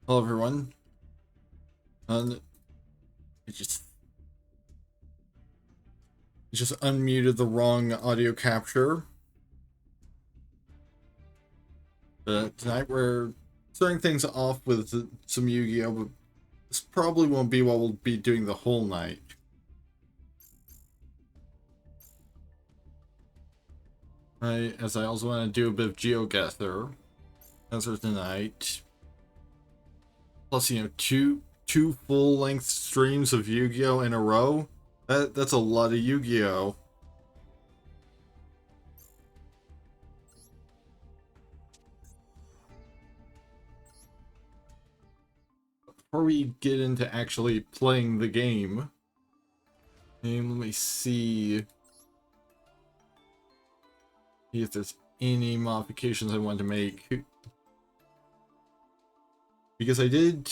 Hello everyone. I just unmuted the wrong audio capture. But tonight we're starting things off with some Yu-Gi-Oh! But this probably won't be what we'll be doing the whole night. As I also want to do a bit of GeoGuessr for tonight. Plus, two full-length streams of Yu-Gi-Oh! In a row. That's a lot of Yu-Gi-Oh! Before we get into actually playing the game, and let me see if there's any modifications I want to make. Because I did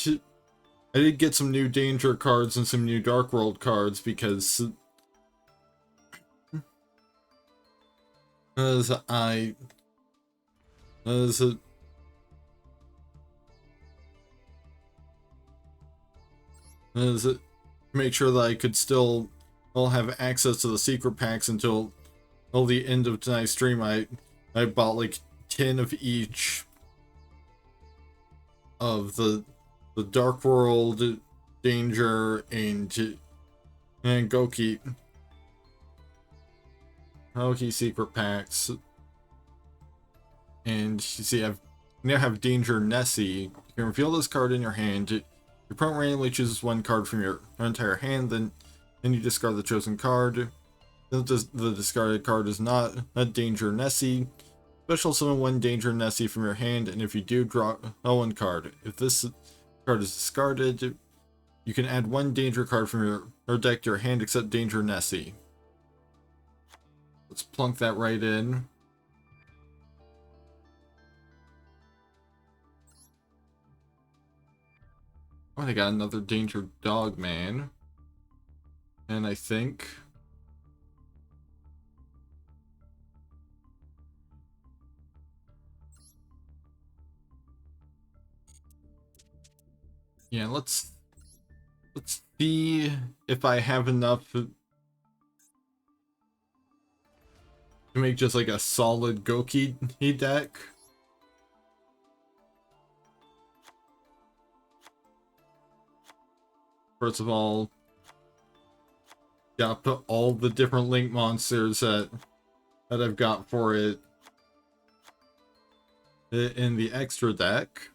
get some new danger cards and some new Dark World cards because as make sure that I could still have access to the secret packs until the end of tonight's stream. I bought like 10 of each of the Dark World, Danger, and Goki secret packs. And you see, I now have Danger Nessie. You can reveal this card in your hand. Your opponent randomly chooses one card from your entire hand, then you discard the chosen card. The discarded card is not a Danger Nessie. Special summon one Danger Nessie from your hand, and if you do, draw one card. If this card is discarded, you can add one Danger card from your deck to your hand except Danger Nessie. Let's plunk that right in. Oh, I got another Danger Dog Man. And I think... yeah, let's see if I have enough to make just like a solid Goki deck. First of all, gotta put all the different link monsters that I've got for it in the extra deck.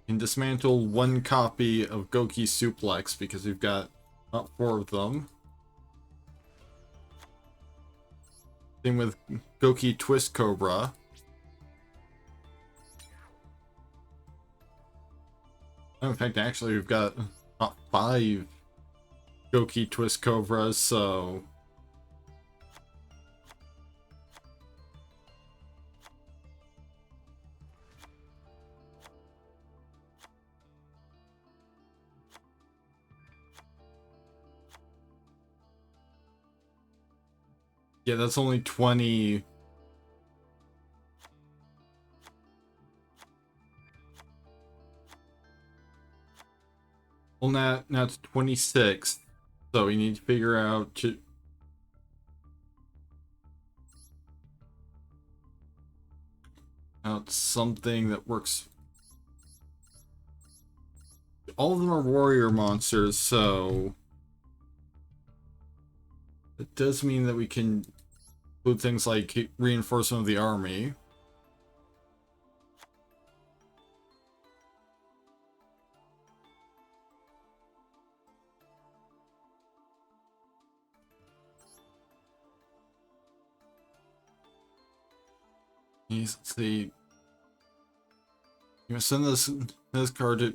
And dismantle one copy of Goki Suplex because we've got about 4 of them. Same with Goki Twist Cobra. In fact, actually, we've got about 5 Goki Twist Cobras, so... yeah, that's only 20... well, now it's 26, so we need to figure out something that works. All of them are warrior monsters, so it does mean that we can include things like reinforcement of the army. Let's see. You must send this card to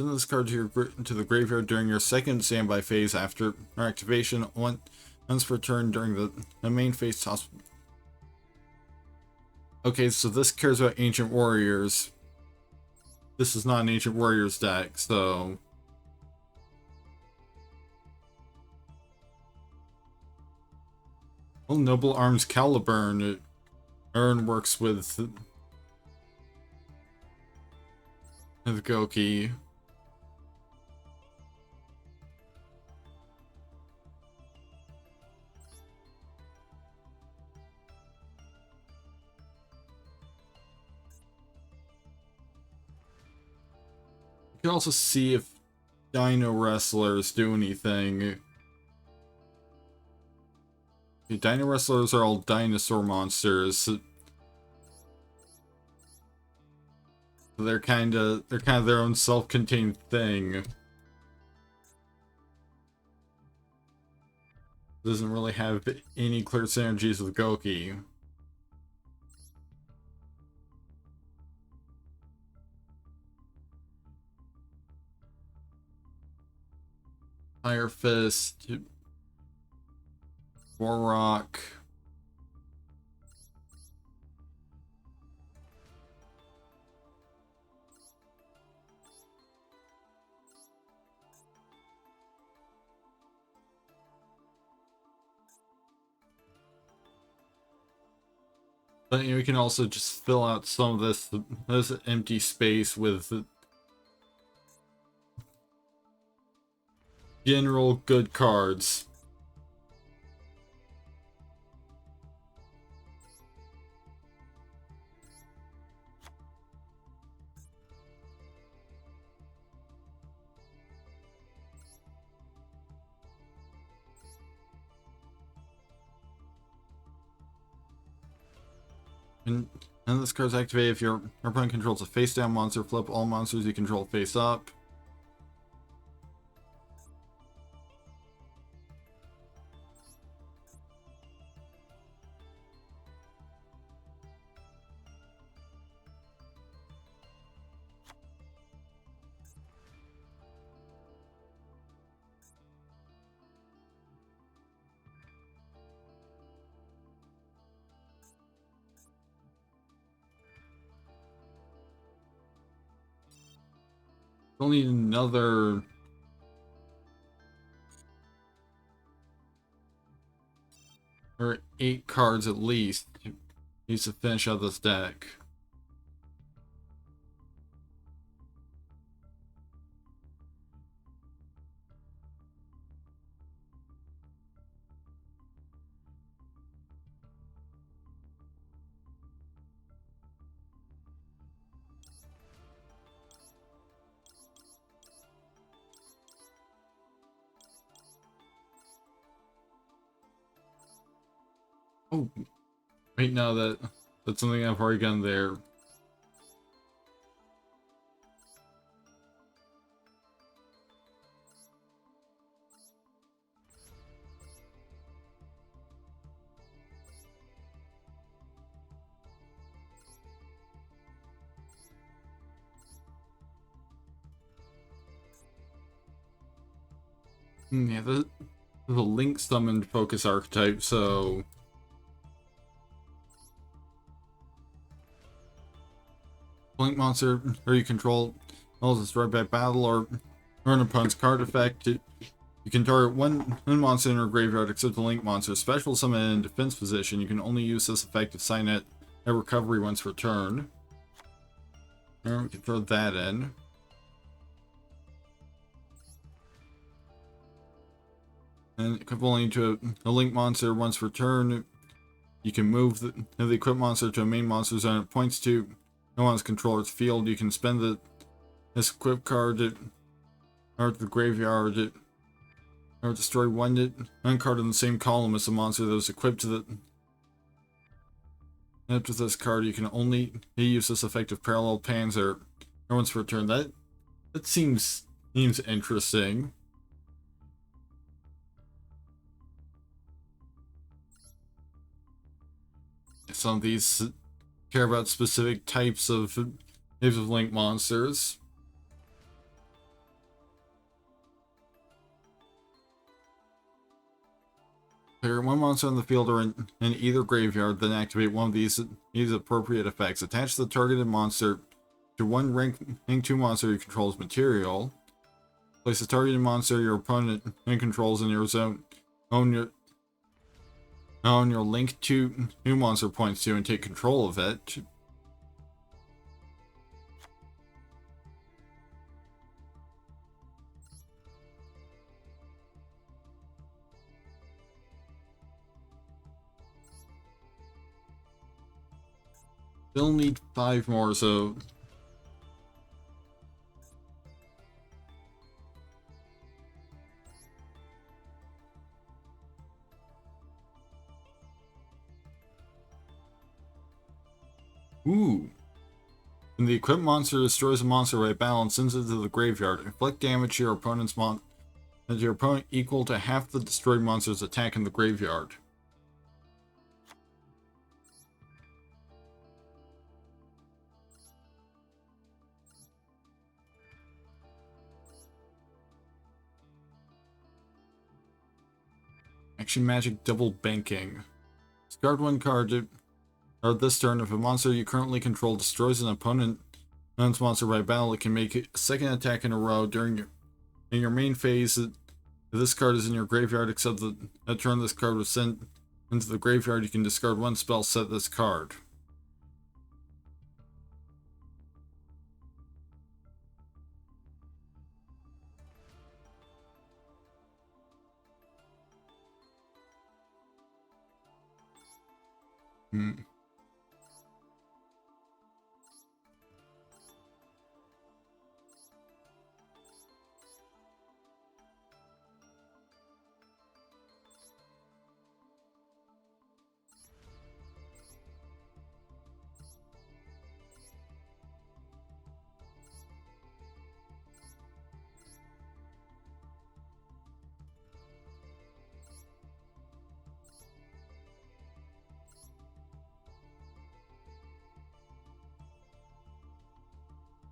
the graveyard during your second standby phase after our activation. Once per turn during the main phase toss. Okay, so this cares about ancient warriors. this is not an Ancient Warriors deck, so... Well, Noble Arms Caliburn. Urn works with Goki. You can also see if Dino Wrestlers do anything. Okay, Dino Wrestlers are all dinosaur monsters. So they're kind of their own self-contained thing. Doesn't really have any clear synergies with Goki. Fire Fist, Warrock. But you know, we can also just fill out some of this empty space with general good cards. And this card's activated if your opponent controls a face-down monster. Flip all monsters you control face up. We'll need another... or 8 cards at least needs to finish out this deck. Oh, wait, no, that's something I've already done there. Yeah, this is a link summoned focus archetype, so... Link monster, or you control, is destroyed by battle or an opponent's card effect. You can target one monster in your graveyard except the link monster. Special summon in defense position. You can only use this effect to sign it at recovery once per turn. Or we can throw that in. And equivalent to a link monster once per turn, you can move the equipped monster to a main monster zone it points to. No one's controller's field. You can spend this equipped card or the graveyard or destroy one card in the same column as the monster that was equipped to the. After this card, you can only use this effective parallel panzer once per turn. That seems interesting. Some of these care about specific types of link monsters. Player one monster on the field or in either graveyard, then activate one of these appropriate effects. Attach the targeted monster to one rank 2 monster you control's material. Place a targeted monster your opponent controls in your zone. Own your link to new monster points to and take control of it. Still need 5 more, so... Ooh. When the equipped monster destroys a monster by battle and sends it to the graveyard, inflict damage to your opponent's equal to half the destroyed monster's attack in the graveyard. Action Magic Double Banking. Discard one card this turn. If a monster you currently control destroys an opponent's monster by battle, it can make a second attack in a row in your main phase. If this card is in your graveyard, except that at turn this card was sent into the graveyard, you can discard one spell, set this card.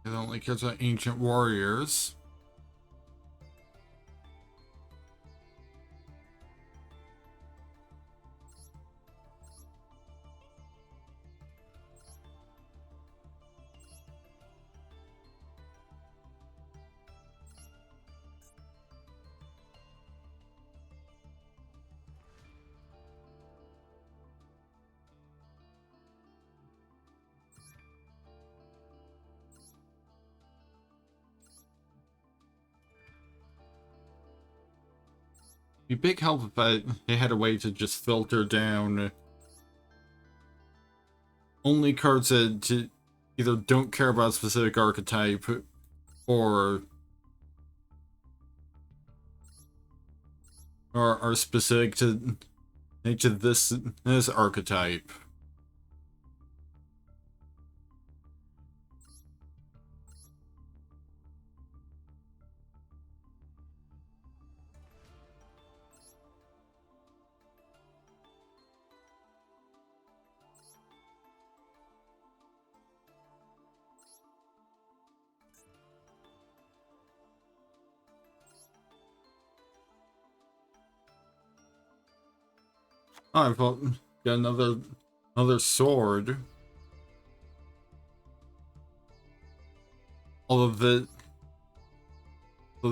It only cares about Ancient Warriors. It'd be big help if they had a way to just filter down only cards that either don't care about a specific archetype or are specific to this archetype. Oh, I've got another sword. All of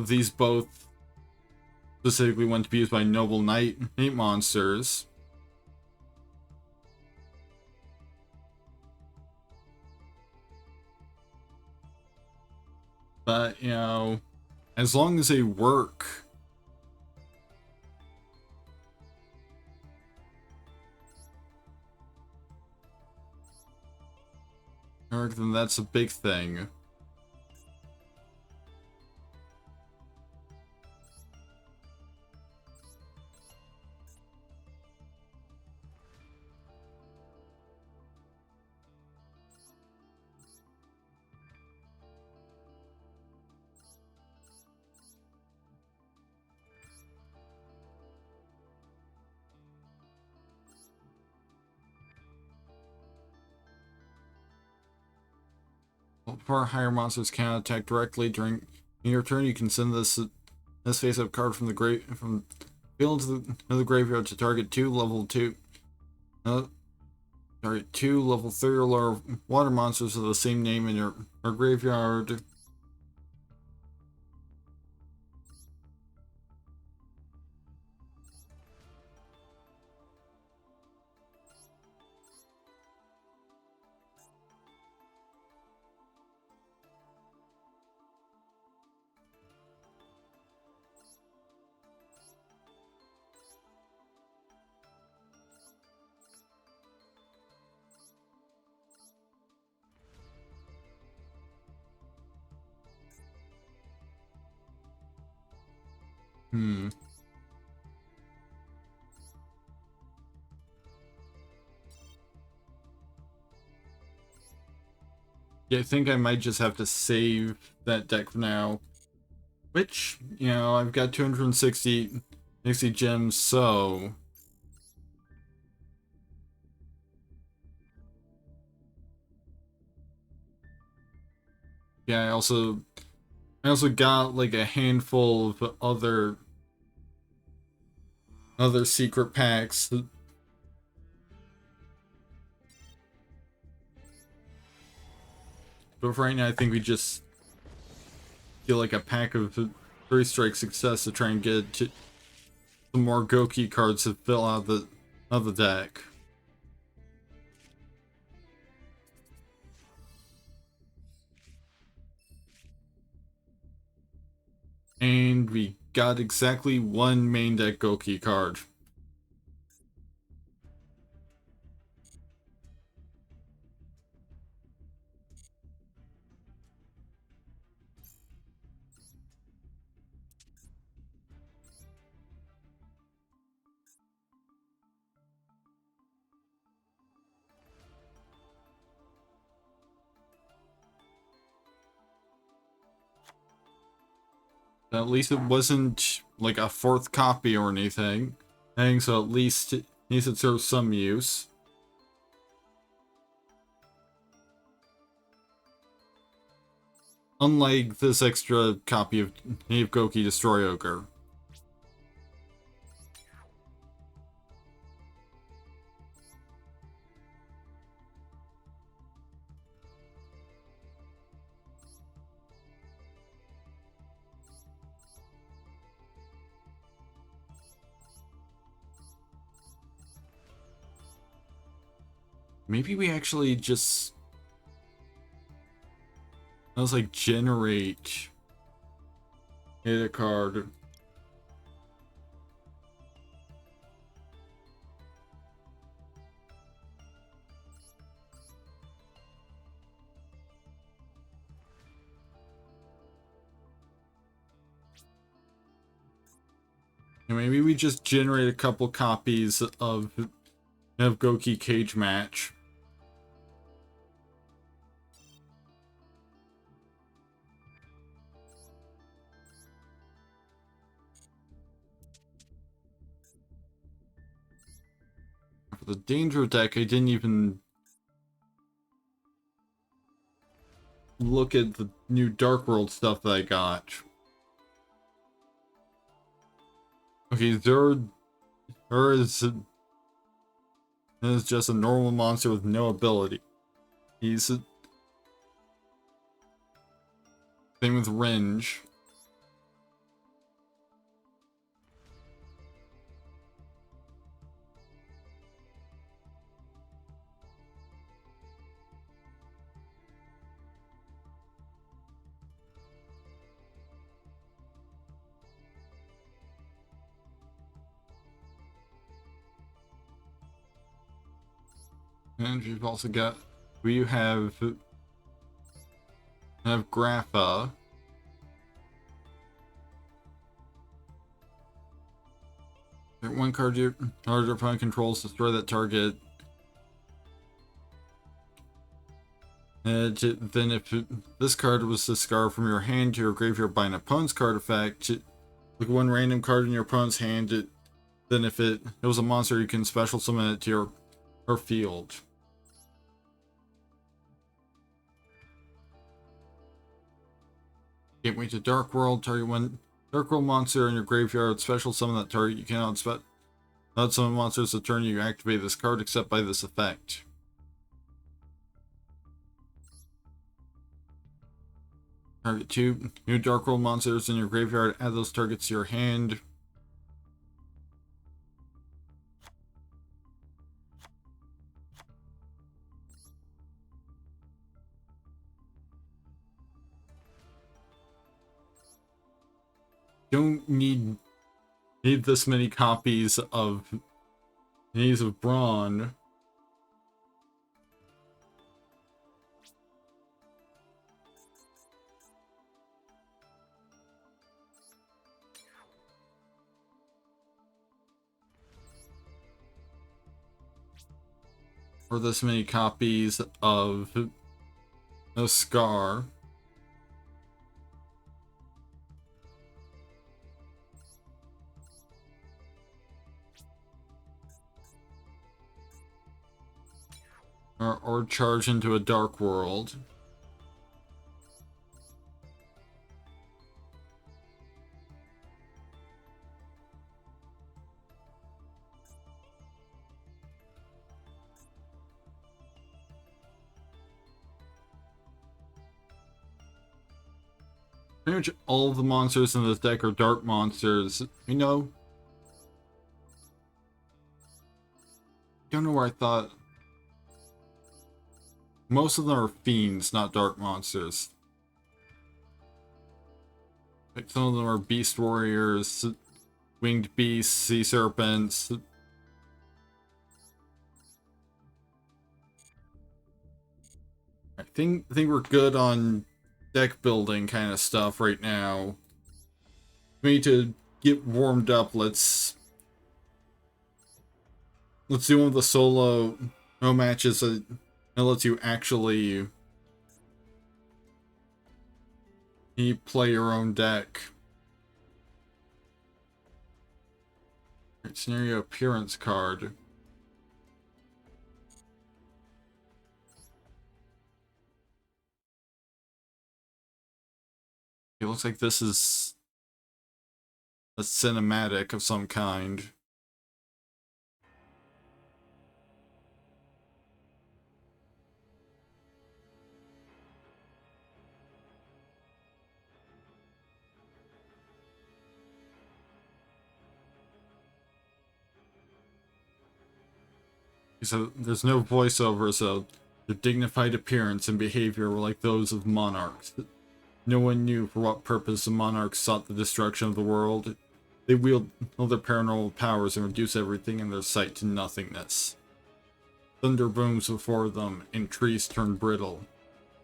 these both specifically want to be used by noble knight monsters. But, you know, as long as they work, then that's a big thing. Before higher monsters cannot attack directly during your turn, you can send this face-up card from the field to the graveyard to target 2 level 2 Target 2 level 3 or lower water monsters of the same name in your graveyard. Yeah, I think I might just have to save that deck for now. Which, you know, I've got 260 gems, so... Yeah, I also got like a handful of other secret packs. But for right now, I think we just feel like a pack of 3-strike success to try and get to some more Goki cards to fill out the deck. And we got exactly one main deck Goki card. At least it wasn't like a 4th copy or anything. So at least it serves some use. Unlike this extra copy of Native Goki Destroy Ogre. Maybe we actually just... Let's like generate hit a card. And maybe we just generate a couple copies of Goki Cage Match. For the Danger deck, I didn't even look at the new Dark World stuff that I got. Okay, Zerd is just a normal monster with no ability. He's same with Renge. And you've also got, we have Grappa. One card your opponent controls, destroy that target. And then if this card was discarded from your hand to your graveyard by an opponent's card effect, look one random card in your opponent's hand, then if it was a monster, you can special summon it to your field. Gateway to Dark World, target one Dark World monster in your graveyard, special summon that target. You cannot summon monsters the turn you activate this card except by this effect. Target 2. New Dark World monsters in your graveyard. Add those targets to your hand. Don't need this many copies of Maze of Brawn. Or this many copies of a Scar. Or charge into a Dark World. Pretty much all of the monsters in this deck are dark monsters. You know, don't know where I thought. Most of them are fiends, not dark monsters. Like some of them are beast warriors, winged beasts, sea serpents. I think we're good on deck building kind of stuff right now. We need to get warmed up. Let's do one of the solo matches that lets you actually play your own deck. Right, scenario appearance card. It looks like this is a cinematic of some kind. So there's no voiceover, so their dignified appearance and behavior were like those of monarchs. No one knew for what purpose the monarchs sought the destruction of the world. They wield all their paranormal powers and reduce everything in their sight to nothingness. Thunder booms before them, and trees turn brittle.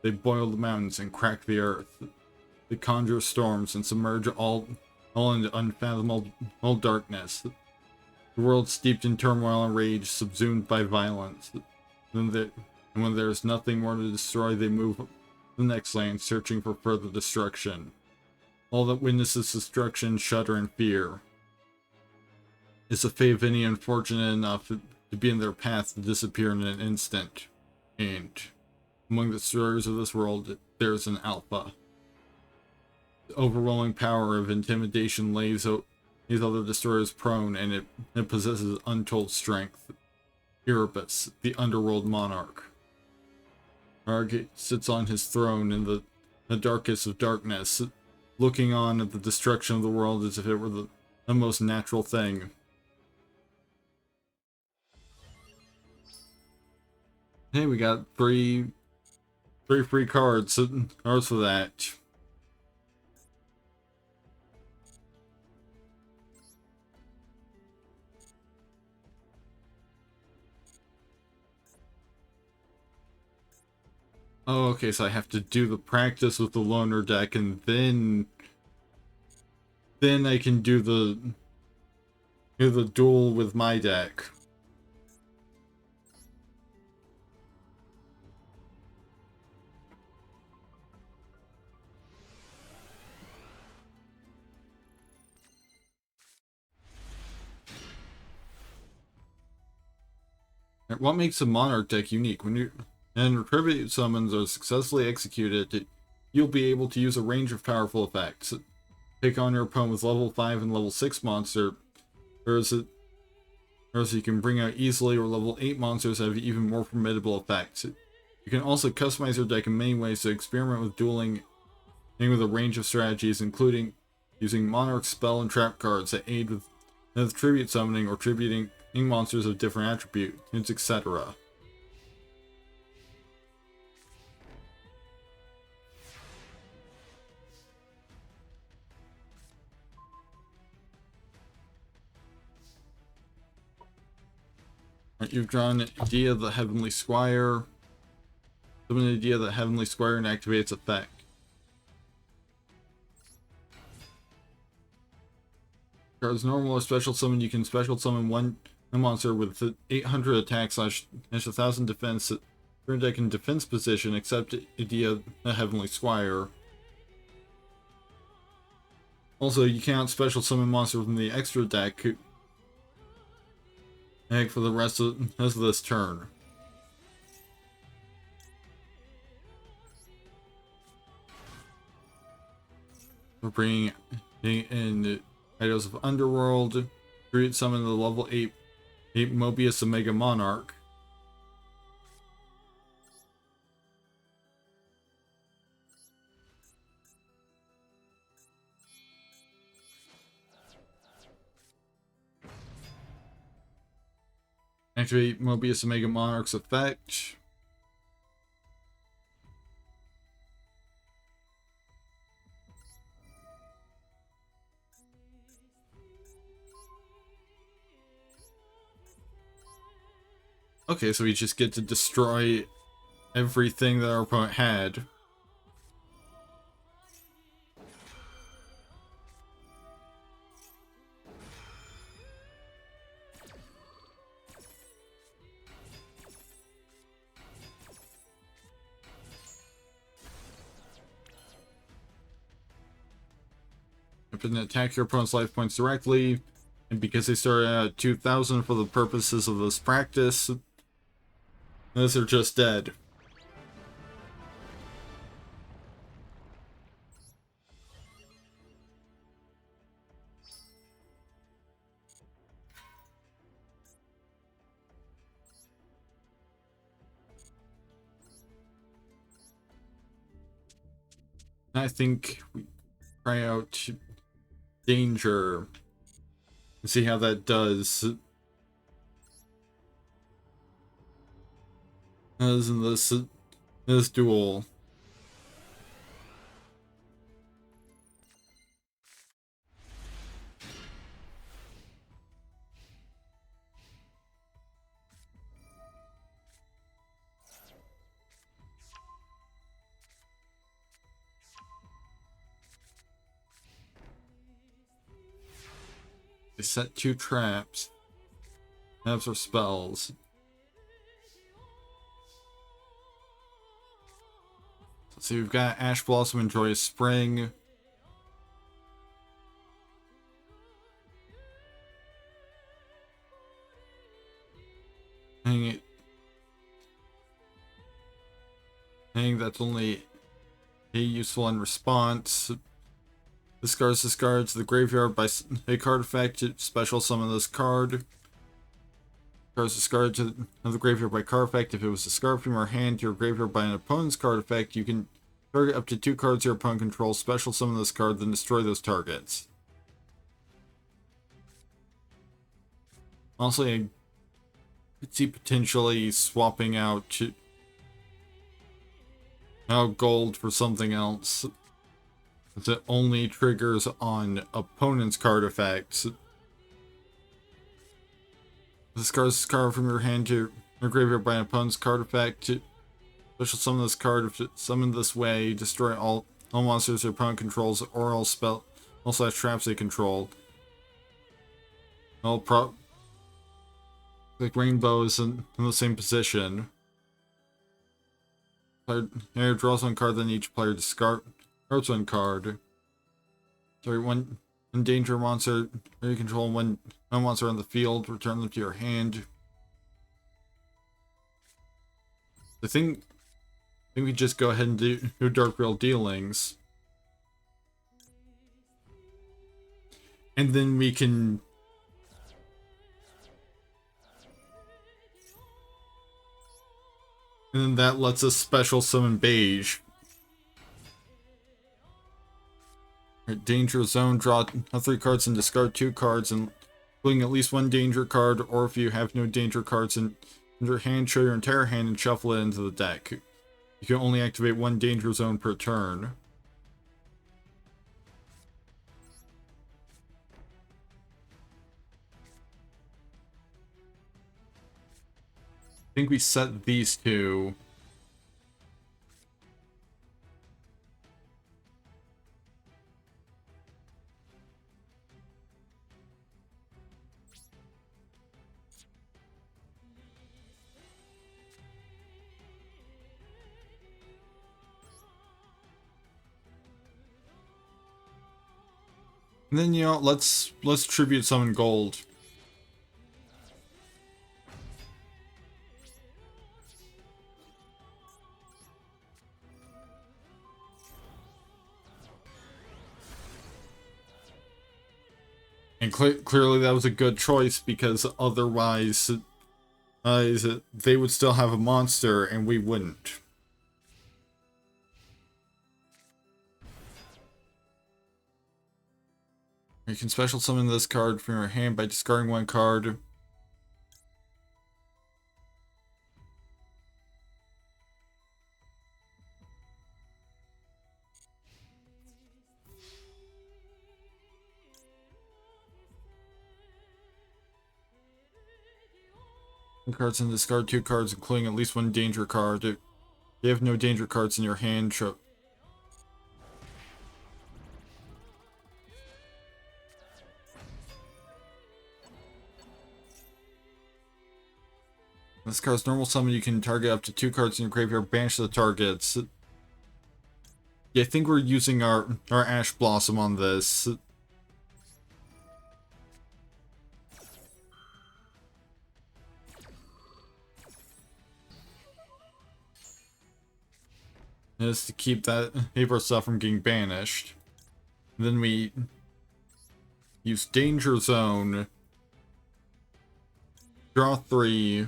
They boil the mountains and crack the earth. They conjure storms and submerge all into unfathomable darkness. The world steeped in turmoil and rage, subsumed by violence. And when there is nothing more to destroy, they move to the next land, searching for further destruction. All that witnesses destruction shudder in fear. Is the fate of any unfortunate enough to be in their path to disappear in an instant. And among the destroyers of this world, there's an alpha. The overwhelming power of intimidation lays these other destroyers prone, and it possesses untold strength. Erebus, the underworld monarch. Argate sits on his throne in the darkest of darkness, looking on at the destruction of the world as if it were the most natural thing. Hey, we got three free cards. Ours for that. Oh, okay, so I have to do the practice with the loner deck, and then I can do the duel with my deck. What makes a Monarch deck unique? When tribute summons are successfully executed, you'll be able to use a range of powerful effects. Pick on your opponent with level 5 and level 6 monster, or you can bring out easily or level 8 monsters that have even more formidable effects. You can also customize your deck in many ways to experiment with dueling with a range of strategies, including using Monarch spell and trap cards that aid with tribute summoning or tributing monsters of different attributes, etc. You've drawn Idea the Heavenly Squire. Summon Idea the Heavenly Squire and activate its effect. Card's normal or special summon, you can special summon one monster with 800 attack slash 1000 defense turn deck in defense position, except Idea the Heavenly Squire. Also, you cannot special summon monsters from the extra deck for the rest of this turn. We're bringing in Idols of Underworld, create summon the level 8 Mobius Omega Monarch. Activate Mobius Omega Monarch's effect. Okay, so we just get to destroy everything that our opponent had. You can attack your opponent's life points directly, and because they started at 2,000 for the purposes of this practice, those are just dead. I think we try out Danger and see how that does. As in this duel. They set 2 traps. Traps are spells. So we've got Ash Blossom and Joyous Spring. Hang that's only useful in response. Discards to the graveyard by a card effect. Special summon this card. Cards discarded to the graveyard by card effect. If it was discarded from your hand to your graveyard by an opponent's card effect, you can target up to 2 cards your opponent controls, special summon this card, then destroy those targets. Also, I could see potentially swapping out gold for something else. It only triggers on opponent's card effects. Discards this card from your hand to your graveyard by an opponent's card effect. Special summon this card. If it's summoned this way, destroy all monsters your opponent controls or all spell / traps they control. All like rainbows in the same position. Player draws 1 card, then each player discards 1 card. Sorry, one endanger monster you control one monster on the field, return them to your hand. I think we just go ahead and do Dark Rail Dealings. And then we can and then that lets us special summon Beige. Danger Zone, draw 3 cards and discard 2 cards, including at least 1 danger card, or if you have no danger cards in your hand, show your entire hand and shuffle it into the deck. You can only activate 1 Danger Zone per turn. I think we set these 2. And then, you know, let's tribute summon gold. And clearly that was a good choice, because otherwise they would still have a monster and we wouldn't. You can special summon this card from your hand by discarding 1 card. Cards and discard 2 cards, including at least 1 danger card. If you have no danger cards in your hand, show. This card's normal summon, you can target up to 2 cards in your graveyard, banish the targets. Yeah, I think we're using our Ash Blossom on this. Is to keep that paper stuff from getting banished. And then we use Danger Zone. Draw 3.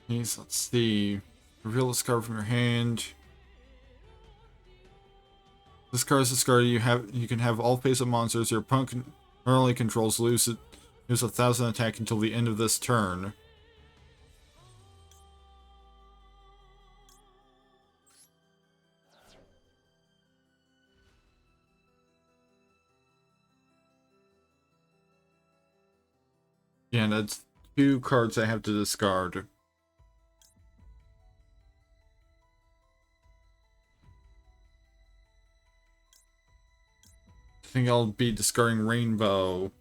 Let's see. Reveal this card from your hand. This card is discarded. You can have all face-up monsters your opponent currently controls lose 1,000 attack until the end of this turn. Yeah, and that's 2 cards I have to discard. I think I'll be discarding Rainbow.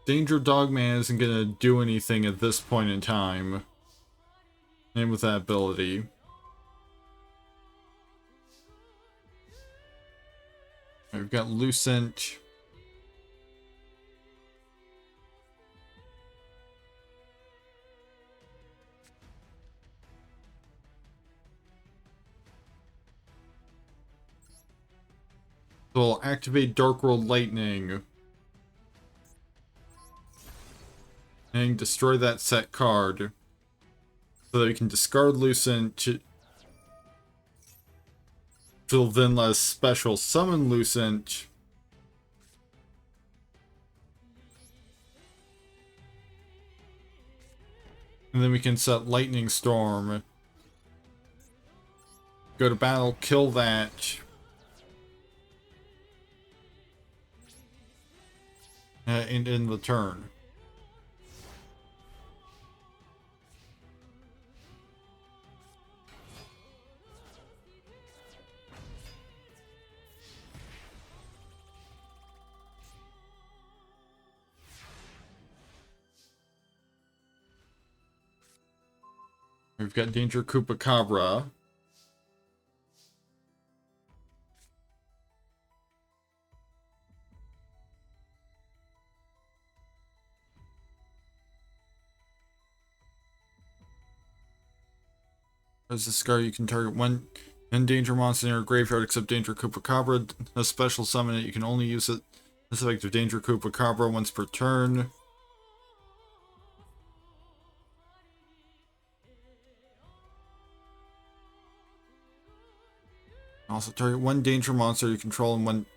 Danger Dogman isn't gonna do anything at this point in time. And with that ability. We've got Lucent. So we'll activate Dark World Lightning. And destroy that set card. So that we can discard Lucent. Will then let us special summon Lucent. And then we can set Lightning Storm. Go to battle, kill that. And end the turn. We've got Danger Chupacabra. As a scar, you can target 1 And danger monster in your graveyard except Danger Chupacabra. A special summon it. You can only use it. This effect of Danger Chupacabra once per turn. Also target one danger monster you control and one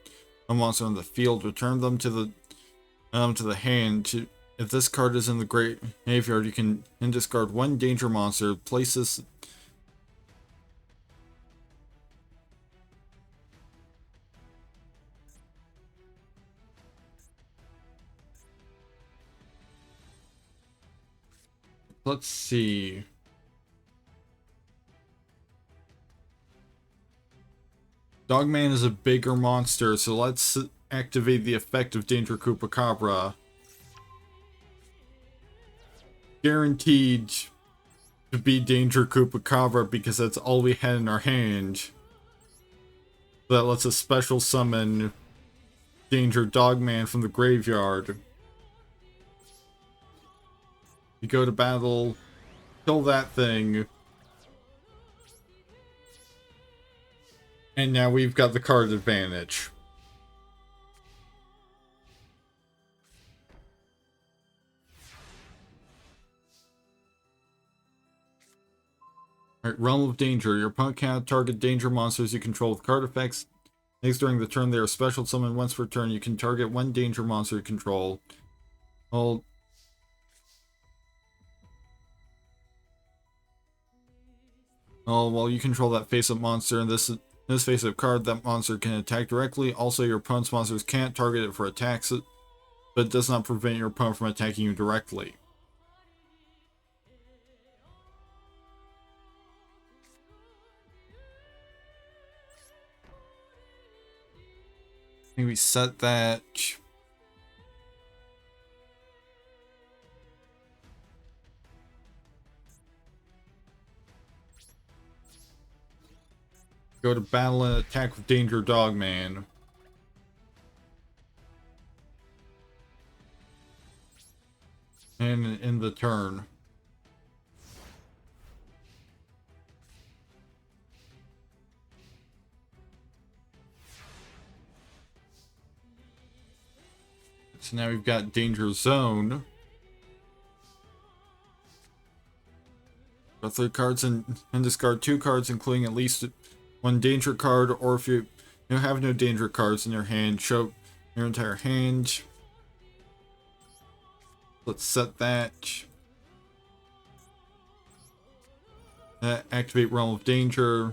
monster on the field. Return them to the hand. If this card is in the graveyard, you can discard one danger monster. Place this. Let's see. Dogman is a bigger monster, so let's activate the effect of Danger Chupacabra. Guaranteed to be Danger Chupacabra because that's all we had in our hand. That lets us special summon Danger Dogman from the graveyard. You go to battle, kill that thing. And now we've got the card advantage. Alright, Realm of Danger. Your opponent cannot target danger monsters you control with card effects. Next, during the turn, they are special summoned once per turn. You can target one danger monster you control. Well, while you control that face-up monster, and this face-up card, that monster can attack directly. Also, your opponent's monsters can't target it for attacks, but it does not prevent your opponent from attacking you directly. Maybe set that. Go to battle and attack with Danger Dogman. And in the turn. So now we've got Danger Zone. Draw 3 cards and discard 2 cards, including at least one danger card, or if you have no danger cards in your hand, show your entire hand. Let's set that. Activate Realm of Danger.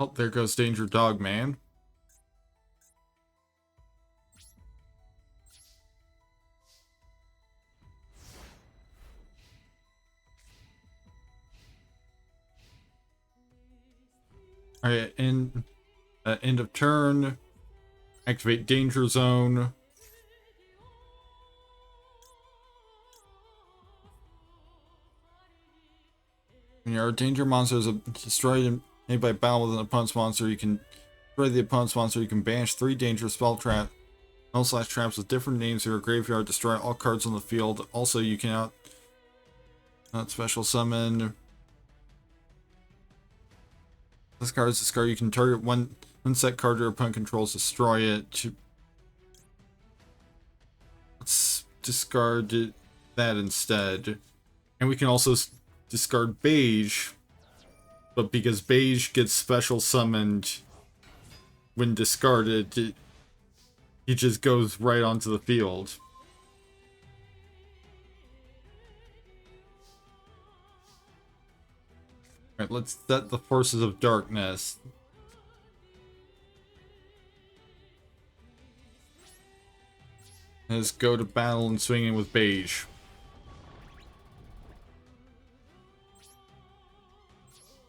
Oh, there goes Danger Dogman. Alright, end of turn. Activate Danger Zone. When your danger monster is destroyed and made by battle with an opponent's monster, you can destroy the opponent's monster. You can banish 3 dangerous spell traps /traps with different names in your graveyard. Destroy all cards on the field. Also, you can not special summon. This card is discarded. You can target one set card your opponent controls, destroy it. Let's discard that instead. And we can also discard Beige, but because Beige gets special summoned when discarded, he just goes right onto the field. Alright, let's set the Forces of Darkness. Let's go to battle and swing in with Beige.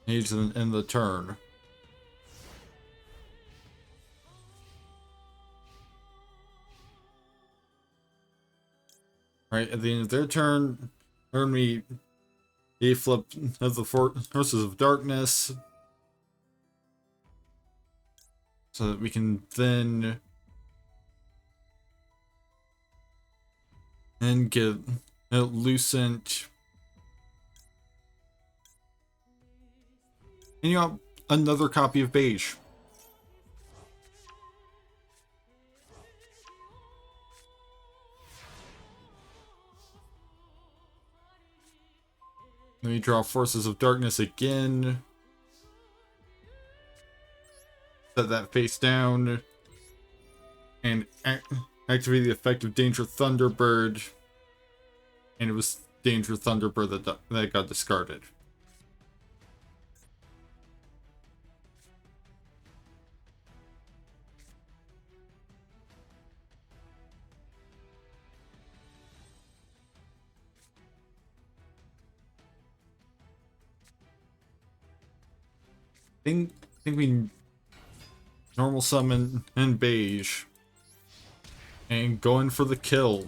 He's in the turn. Right, at the end of their turn, earn me a flip of the Forces of Darkness. so that we can then get a Lucent. And you have another copy of Beige. Then we draw Forces of Darkness again. Set that face down. And activate the effect of Danger Thunderbird. And it was Danger Thunderbird that got discarded. I think we normal summon and Beige. And go in for the kill.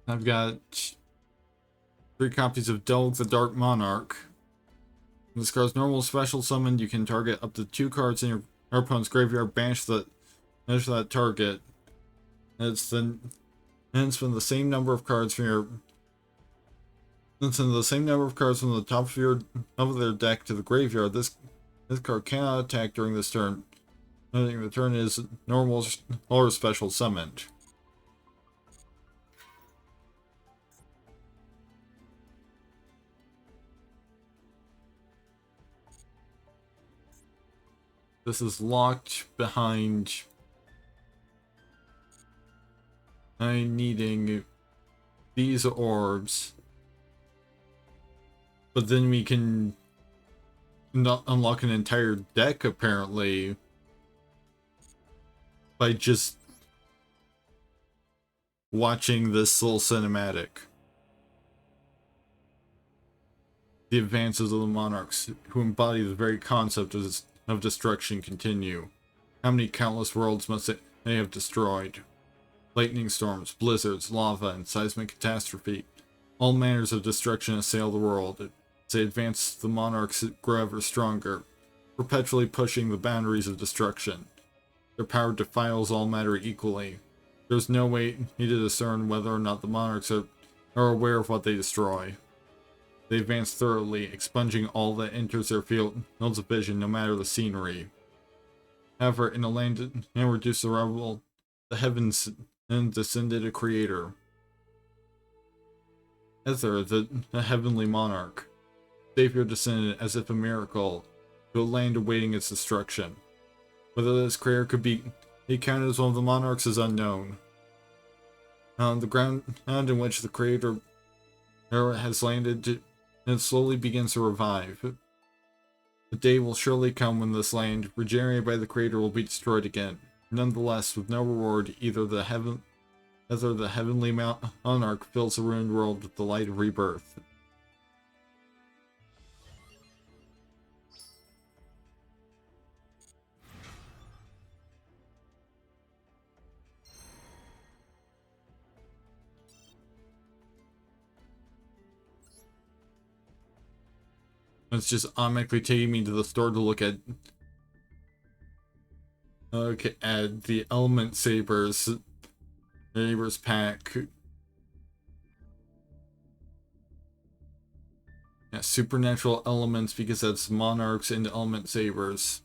I've got 3 copies of Delg the Dark Monarch. When this card's normal special summon, you can target up to 2 cards in your opponent's graveyard, banish that target. And it's spend the same number of cards from your send the same number of cards from the top of their deck to the graveyard. This card cannot attack during this turn. The turn is normal or special summoned. This is locked behind needing these orbs. But then we can not unlock an entire deck, apparently, by just watching this little cinematic. The advances of the monarchs, who embody the very concept of destruction, continue. How many countless worlds must they have destroyed? Lightning storms, blizzards, lava, and seismic catastrophe. All manners of destruction assail the world. As they advance, the monarchs grow ever stronger, perpetually pushing the boundaries of destruction. Their power defiles all matter equally. There's no way to discern whether or not the monarchs are aware of what they destroy. They advance thoroughly, expunging all that enters their fields of vision, no matter the scenery. However, in a land and reduce the rubble, the heavens and descended a creator. Ether, the heavenly monarch. Savior descended as if a miracle to a land awaiting its destruction. Whether this creator could be counted as one of the monarchs is unknown. On the ground in which the creator has landed, and slowly begins to revive. The day will surely come when this land, regenerated by the creator, will be destroyed again. Nonetheless, with no reward, either the heavenly monarch fills the ruined world with the light of rebirth. It's just automatically taking me to the store to look at the Element Sabers pack. Yeah, supernatural elements, because that's monarchs and Element Sabers.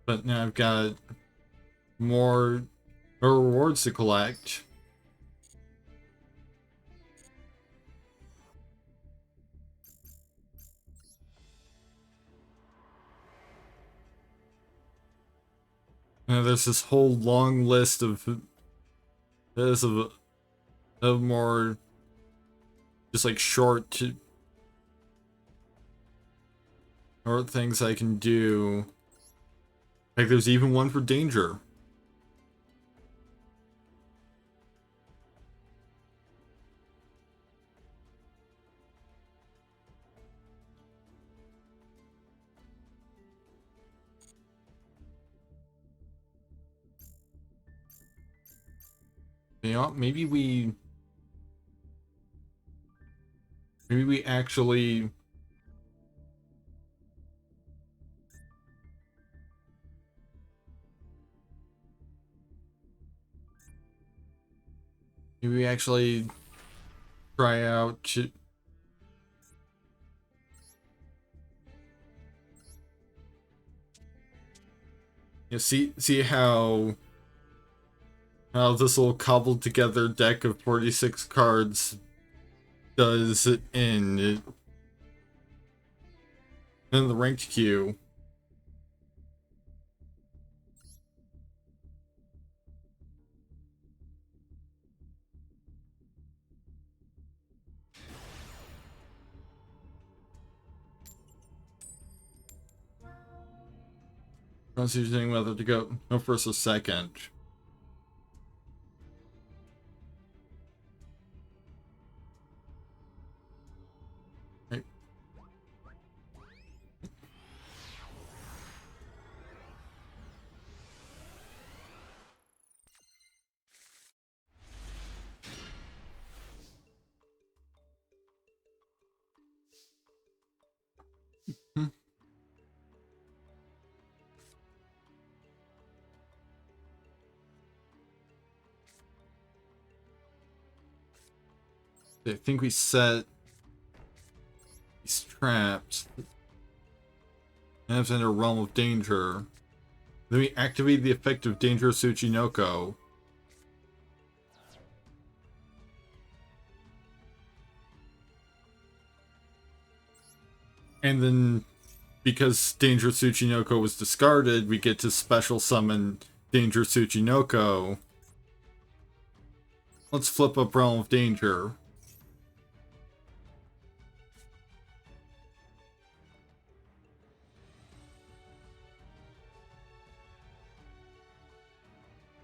But now I've got more rewards to collect. Now there's this whole long list of more just like short or things I can do. Like there's even one for danger. You know, maybe we actually try out see how this little cobbled together deck of 46 cards does in the ranked queue. Considering whether to go first or second. Right. Hmm. I think we set these traps. And it's in a realm of danger. Then we activate the effect of Dangerous Tsuchinoko. And then, because Dangerous Tsuchinoko was discarded, we get to special summon Dangerous Tsuchinoko. Let's flip up Realm of Danger.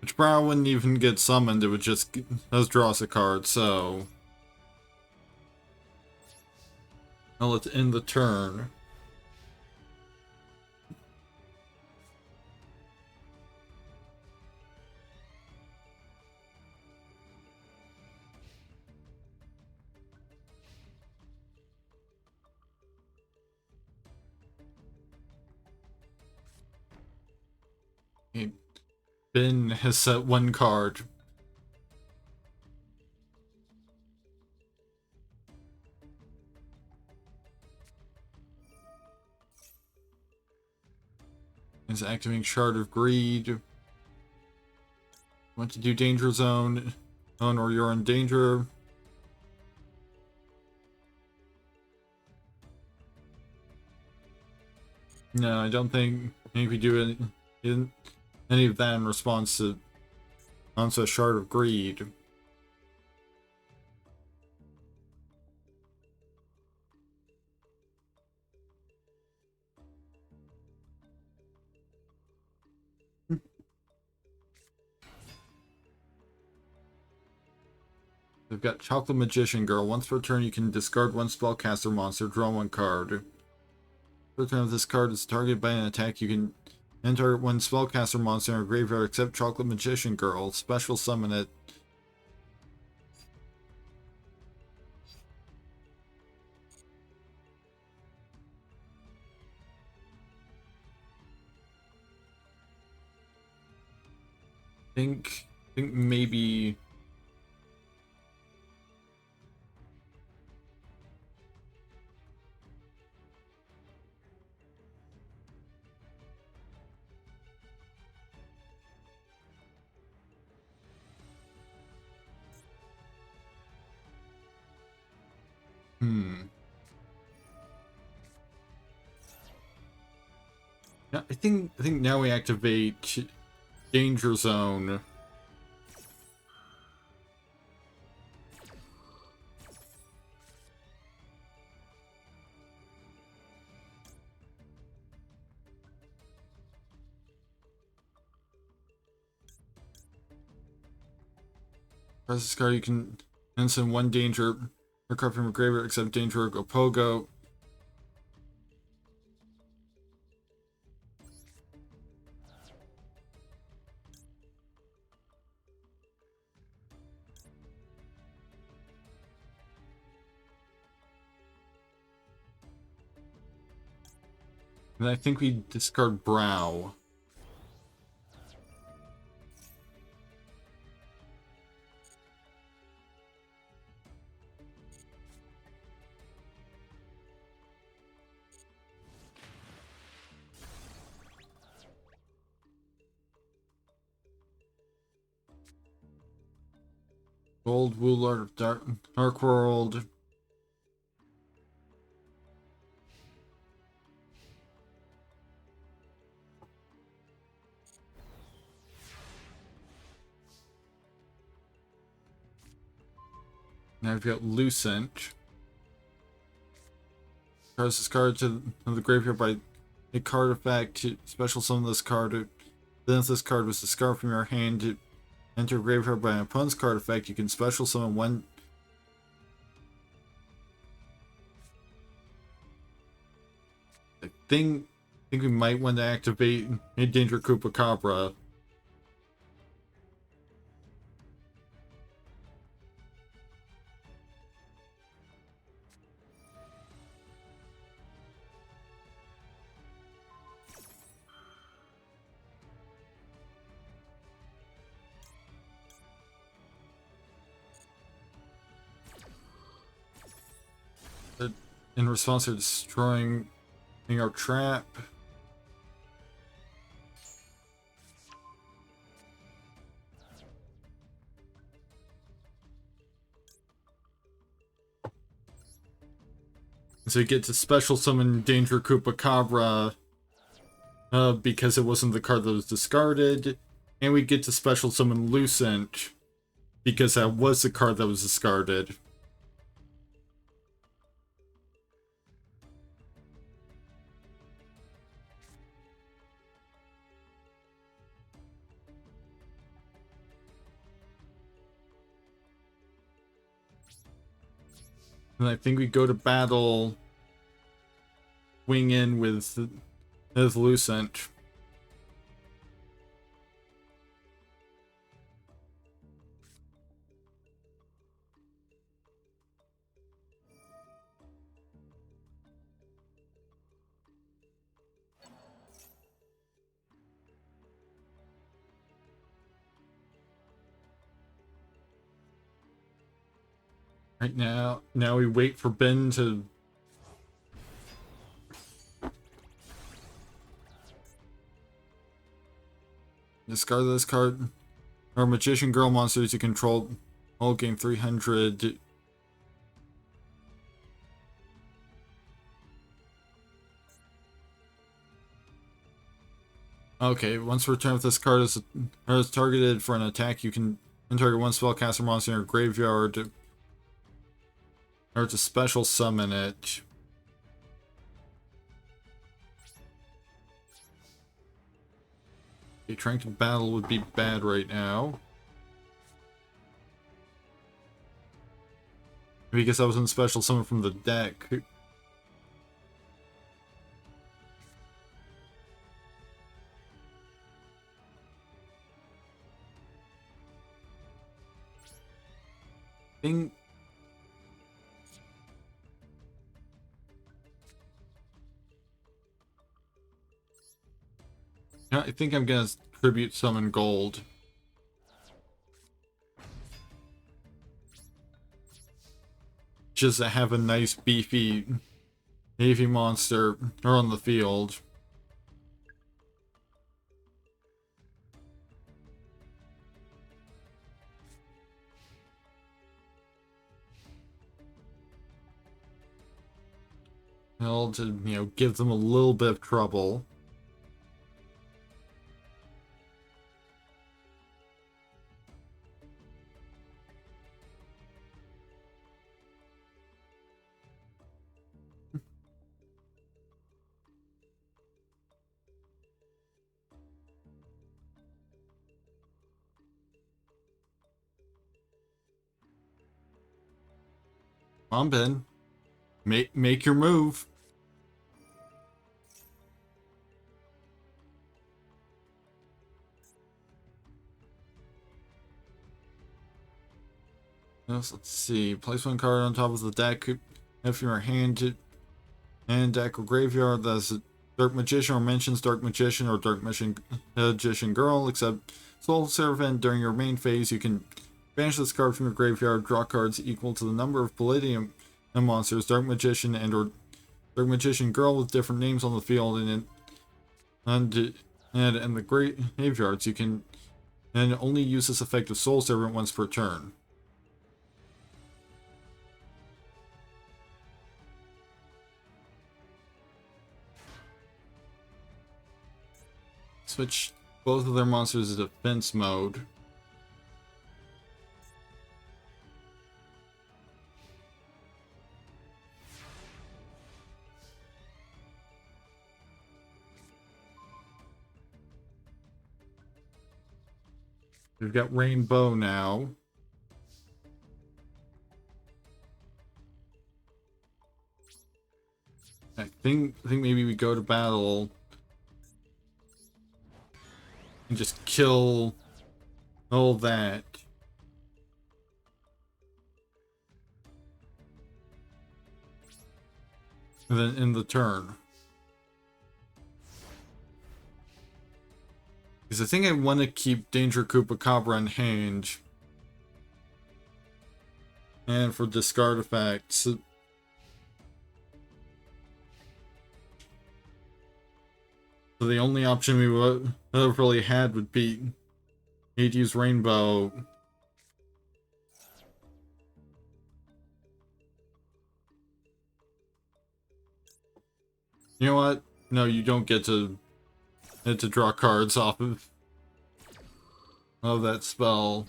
Which probably wouldn't even get summoned, it would just draw us a card, so... Now let's end the turn. Okay. Ben has set one card. Is activating Shard of Greed. Want to do Danger Zone, or you're in danger. No, I don't think we do any of that in response to onto a Shard of Greed. They've got Chocolate Magician Girl. Once per turn, you can discard one spellcaster monster, draw one card. Per turn, if this card is targeted by an attack, you can enter one spellcaster monster in a graveyard except Chocolate Magician Girl. Special summon it. Think maybe. Yeah, I think now we activate Danger Zone. Press this card, you can instant one danger or card from your graveyard except danger or Pogo. And I think we discard Brow. Gold, Woolard, Dark World. Now I've got Lucent. Press this card to the graveyard by a card effect to special summon this card. Then if this card was discarded from your hand to enter graveyard by an opponent's card effect, you can special summon one. I think we might want to activate a Danger Chupacabra. In response to destroying our trap. So you get to special summon Danger Chupacabra because it wasn't the card that was discarded. And we get to special summon Lucent because that was the card that was discarded. And I think we go to battle, wing in with Lucent. Right now we wait for Ben to discard this card. Our Magician Girl monsters you control all gain 300. Okay, once returned if this card is targeted for an attack, you can target one spellcaster monster in your graveyard or to special summon it. Okay, trying to battle would be bad right now. Because I was in special summon from the deck. I think I'm gonna tribute summon gold. Just to have a nice beefy Navy monster on the field. Well, to, give them a little bit of trouble. Come on, Ben. Make your move. Yes, let's see. Place one card on top of the deck if your hand and deck or graveyard that's a Dark Magician or mentions Dark Magician or Dark Magician Girl, except Soul Servant. During your main phase, you can banish this card from your graveyard, draw cards equal to the number of Palladium monsters, Dark Magician and or Dark Magician Girl with different names on the field, and the graveyards. You can only use this effect of Soul Servant once per turn. Switch both of their monsters to defense mode. We've got Rainbow now. I think maybe we go to battle and just kill all that. And then end the turn. Because I think I want to keep Danger Koopa in hand. And for discard effects. So the only option we would have really had would be he'd use Rainbow. You know what? No, you don't get to draw cards off of that spell.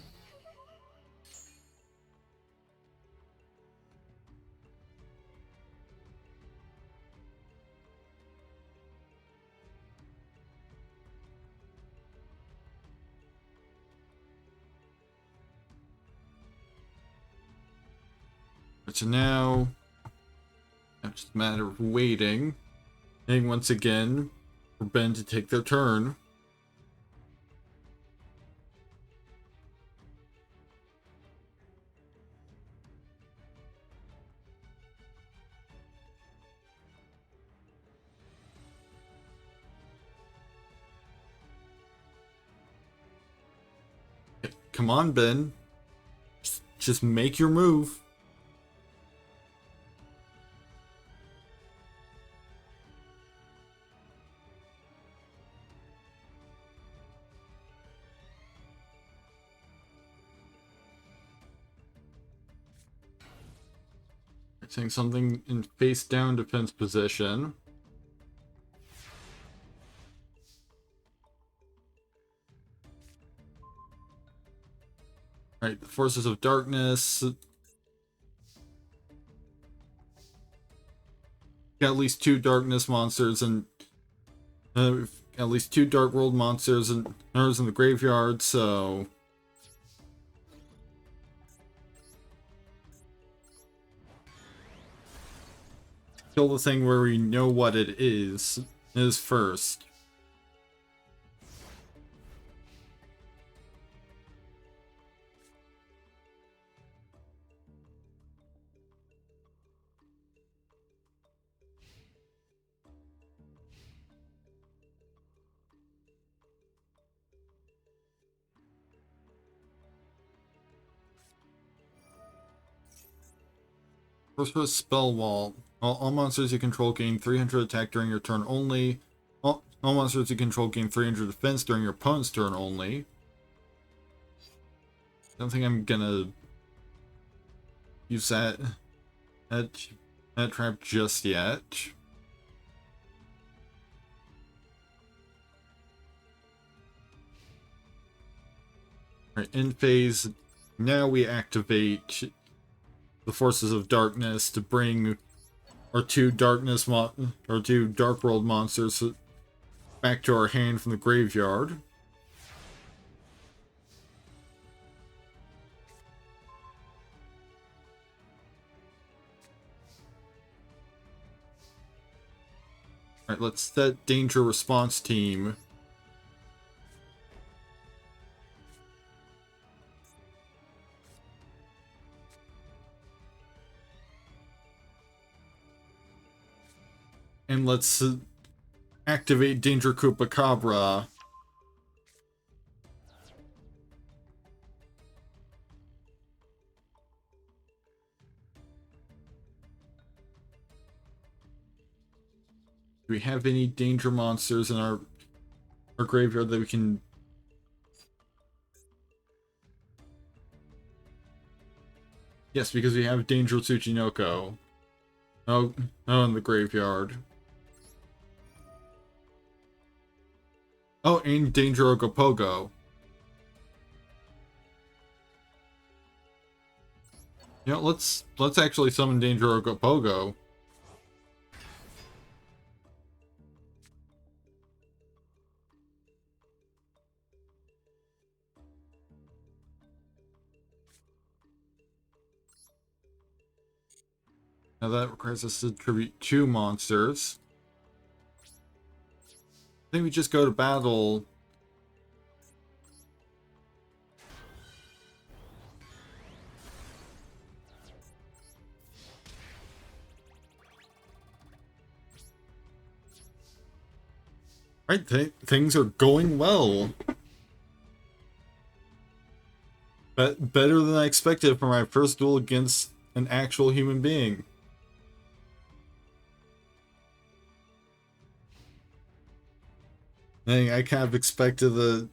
So now it's just a matter of waiting. And once again, for Ben to take their turn. Come on, Ben. Just make your move. Saying something in face down defense position. Right, the Forces of Darkness. Got at least 2 darkness monsters and at least 2 Dark World monsters and others in the graveyard, so kill the thing where we know what it is first. First was Spell Wall. All monsters you control gain 300 attack during your turn only. All monsters you control gain 300 defense during your opponent's turn only. Don't think I'm gonna use that trap just yet. Alright, end phase. Now we activate the Forces of Darkness to bring our 2 Dark World monsters back to our hand from the graveyard. Alright, let's set danger response team. And let's activate Danger Chupacabra. Do we have any danger monsters in our graveyard that we can... Yes, because we have Danger Tsuchinoko. Oh, in the graveyard. Oh, and Danger Ogopogo. You know, let's actually summon Danger Ogopogo. Now that requires us to tribute 2 monsters. I think we just go to battle. Right, things are going well. But better than I expected for my first duel against an actual human being. I kind of expected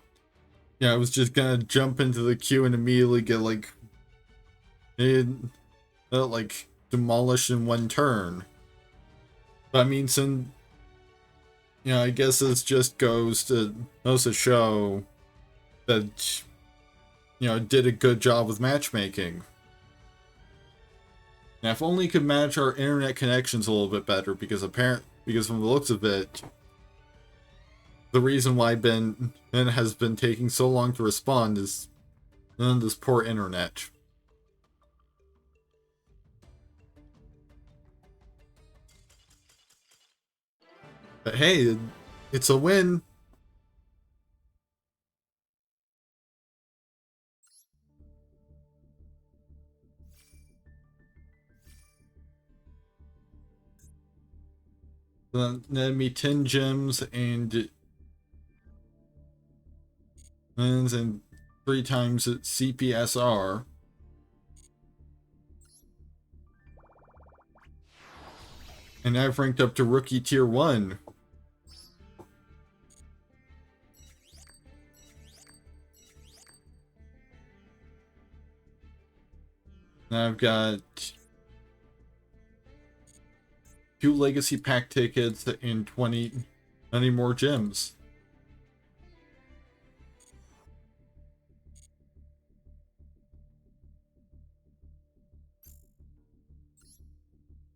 I was just gonna jump into the queue and immediately get like demolished in one turn. But I mean, since I guess this just goes to show that it did a good job with matchmaking. Now, if only could manage our internet connections a little bit better, because from the looks of it, the reason why Ben has been taking so long to respond is this poor internet. But hey, it's a win. Then enemy 10 gems and 3 times CPSR. And I've ranked up to rookie tier 1. Now I've got 2 legacy pack tickets and 20 more gems.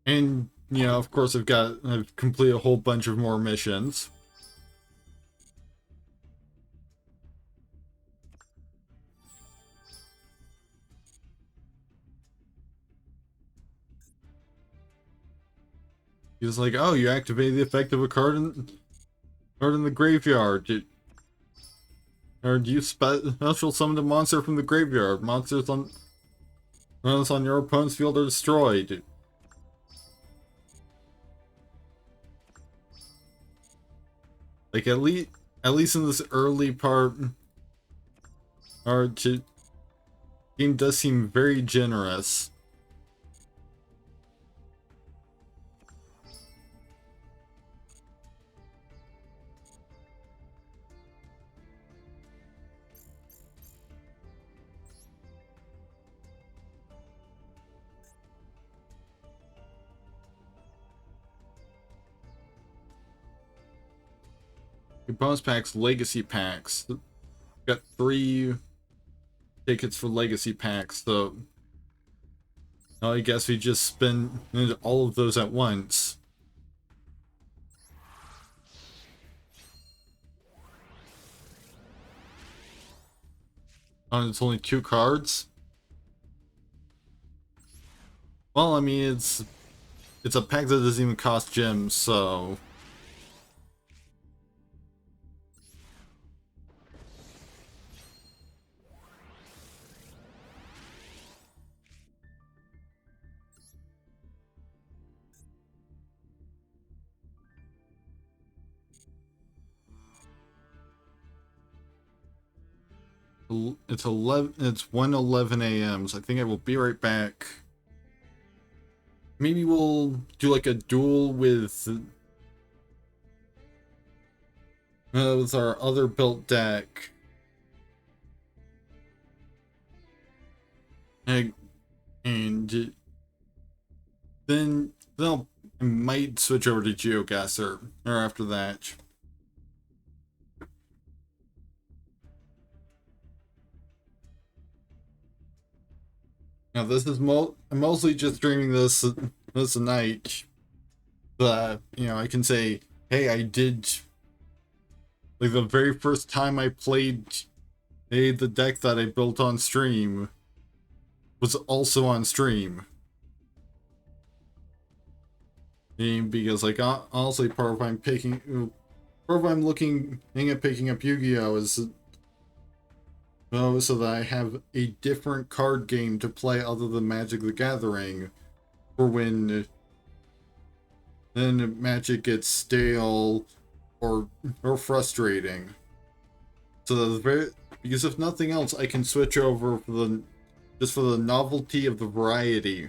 And of course I've completed a whole bunch of more missions. He was like, oh, you activated the effect of a card in the graveyard. Or do you special summon a monster from the graveyard? Monsters on your opponent's field are destroyed. Like at least in this early part, game does seem very generous. Your bonus packs, legacy packs. Got 3 tickets for legacy packs, so I guess we just spend all of those at once. Oh, it's only 2 cards? Well, I mean, it's a pack that doesn't even cost gems, so It's 11. It's 1:11 a.m. So I think I will be right back. Maybe we'll do like a duel with our other built deck. And then I might switch over to GeoGuessr or after that. Now this is I'm mostly just streaming this night. But I can say, hey, I did like the very first time I played the deck that I built on stream was also on stream. And because like honestly, part of I'm looking at picking up Yu-Gi-Oh is so that I have a different card game to play other than Magic the Gathering, for when then Magic gets stale or frustrating. So because if nothing else, I can switch over just for the novelty of the variety.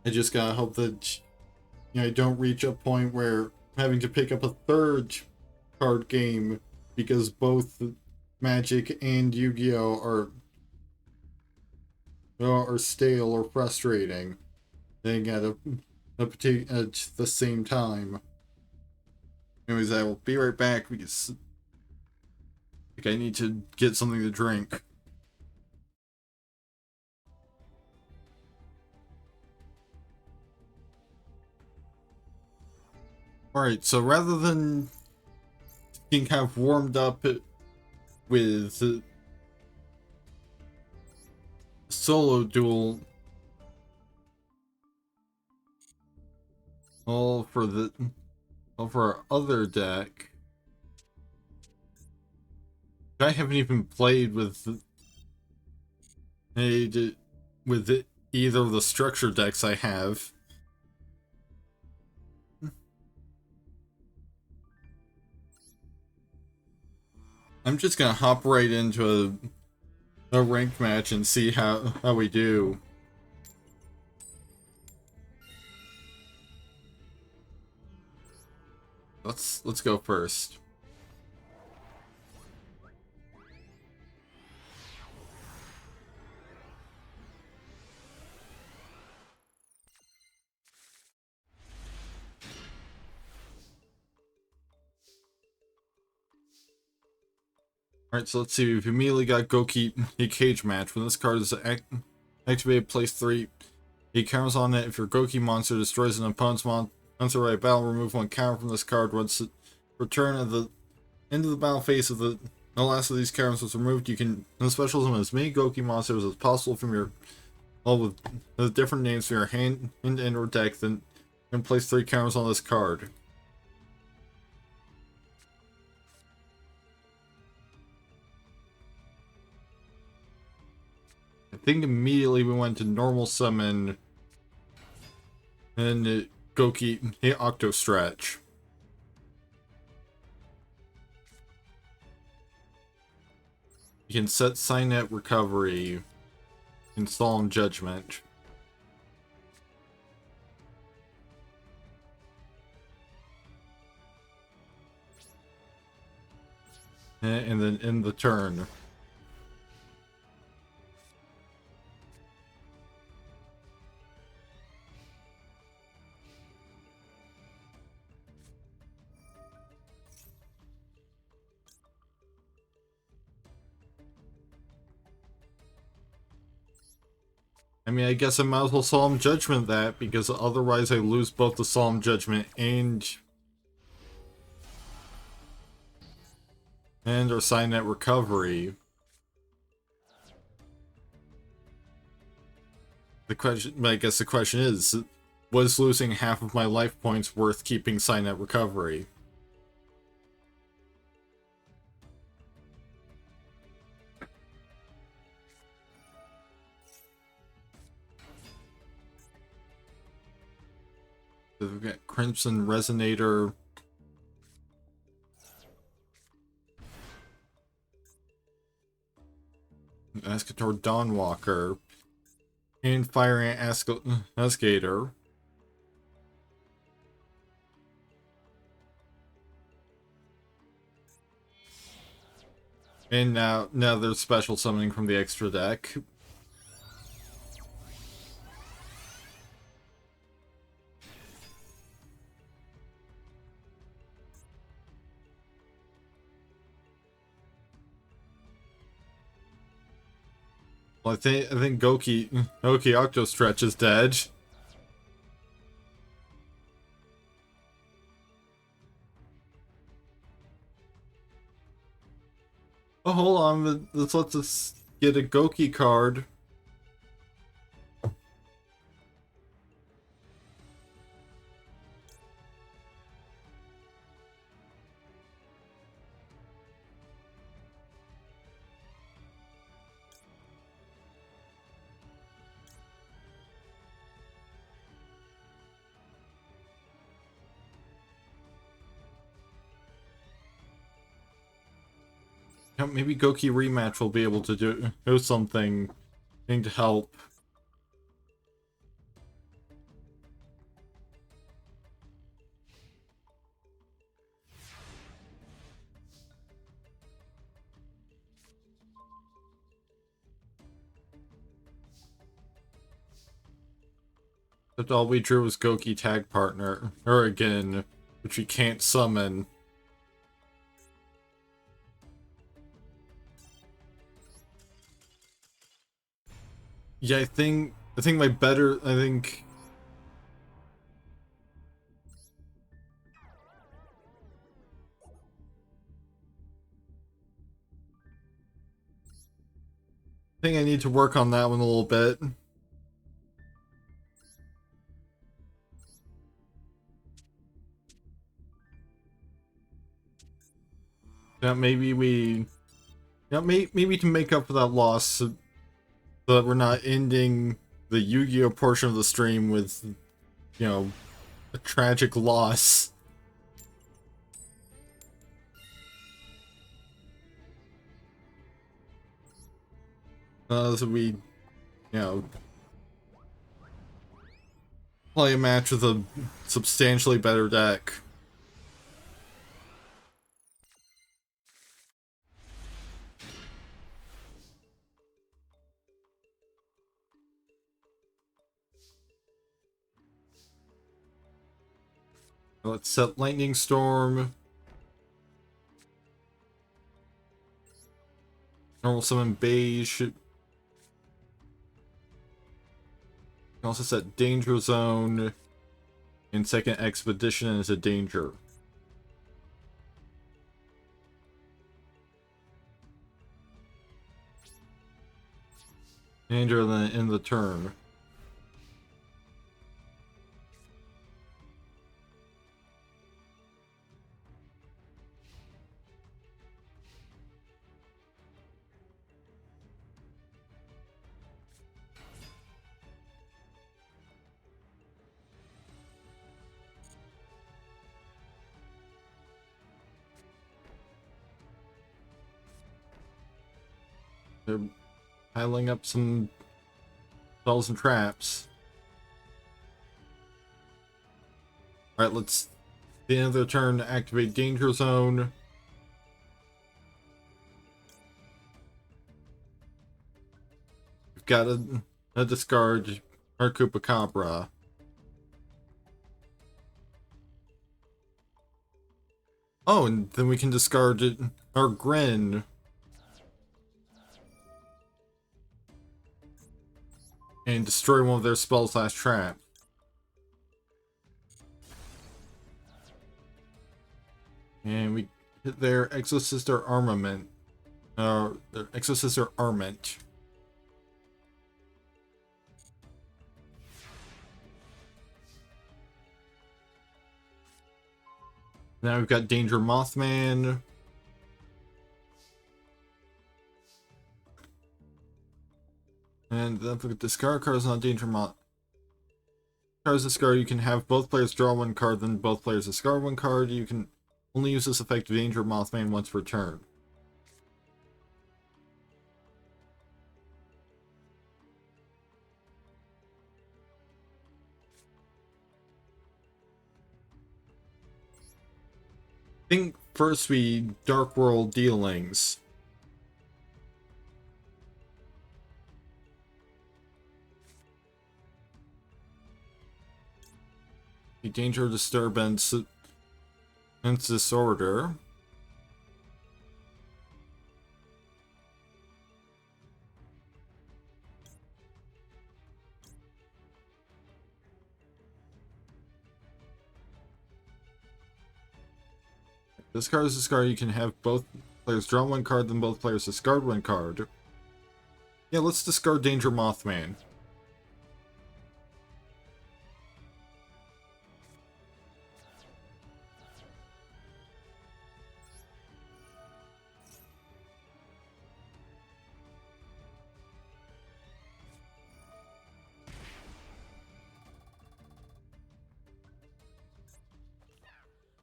I just gotta hope that I don't reach a point where I'm having to pick up a third card game because both Magic and Yu-Gi-Oh are stale or frustrating. Then at the same time. Anyways, I will be right back because I need to get something to drink. Alright, so rather than getting kind of warmed up with solo duel, all for our other deck, I haven't even played with either of the structure decks I have. I'm just gonna hop right into a ranked match and see how we do. Let's go first. Alright, so let's see. We've immediately got Goki a cage match. When this card is activated, place 3. He counters on it. If your Goki monster destroys an opponent's monster by battle, remove 1 counter from this card. Once it return at the end of the battle phase of the last of these counters was removed, you can special summon as many Goki monsters as possible from your with different names from your hand and or deck, then place 3 counters on this card. I think immediately we went to normal summon and Goki Octo Stretch. You can set Signet Recovery and Solemn Judgment. And then end the turn. I mean, I guess I might as well Solemn Judgment that, because otherwise I lose both the Solemn Judgment and our Signet Recovery. I guess the question is, was losing half of my life points worth keeping Signet Recovery? We've got Crimson Resonator, Escator Dawnwalker, and Fire Ant Escator. And now there's special summoning from the extra deck. Well, I think Goki Octostretch is dead. Oh, hold on, this lets us get a Goki card. Maybe Goki Rematch will be able to do something to help. But all we drew was Goki Tag Partner, or again, which we can't summon. Yeah, I think my better, I think I need to work on that one a little bit. Yeah, maybe we, yeah, maybe to make up for that loss, so that we're not ending the Yu-Gi-Oh portion of the stream with, you know, a tragic loss. So we, you know, play a match with a substantially better deck. Let's set Lightning Storm. Normal summon Beige. You can also set Danger Zone. And second Expedition is a danger. Danger then end the turn. They're piling up some spells and traps. Alright, let's, at the end of their turn, activate Danger Zone. We've got a discard our Chupacabra. Oh, and then we can discard our Grin. And destroy one of their spells/traps. And we hit their Exosister Armament. Their Exosister Armament. Now we've got Danger Mothman. And then if we discard cards on Danger Moth. Cards discard, you can have both players draw one card, then both players discard one card. You can only use this effect of Danger Mothman once per turn. think first we Dark World dealings. The danger, disturbance, and disorder. This card is discarded. You can have both players draw one card, then both players discard one card. Yeah, let's discard Danger Mothman.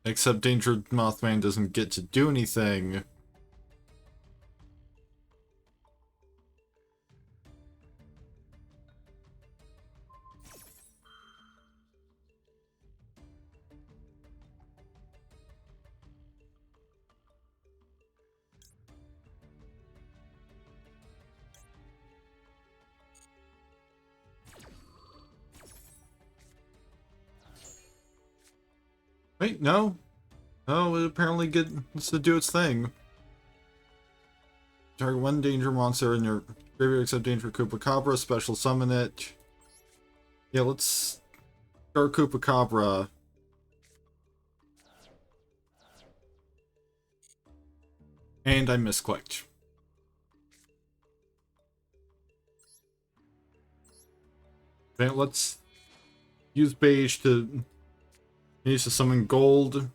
Except Danger Mothman doesn't get to do anything. Wait, no. Oh, it apparently gets to do its thing. Target one danger monster in your graveyard except Danger Chupacabra, special summon it. Yeah, let's start Chupacabra. And I misclicked. Okay, let's use beige to use to summon gold.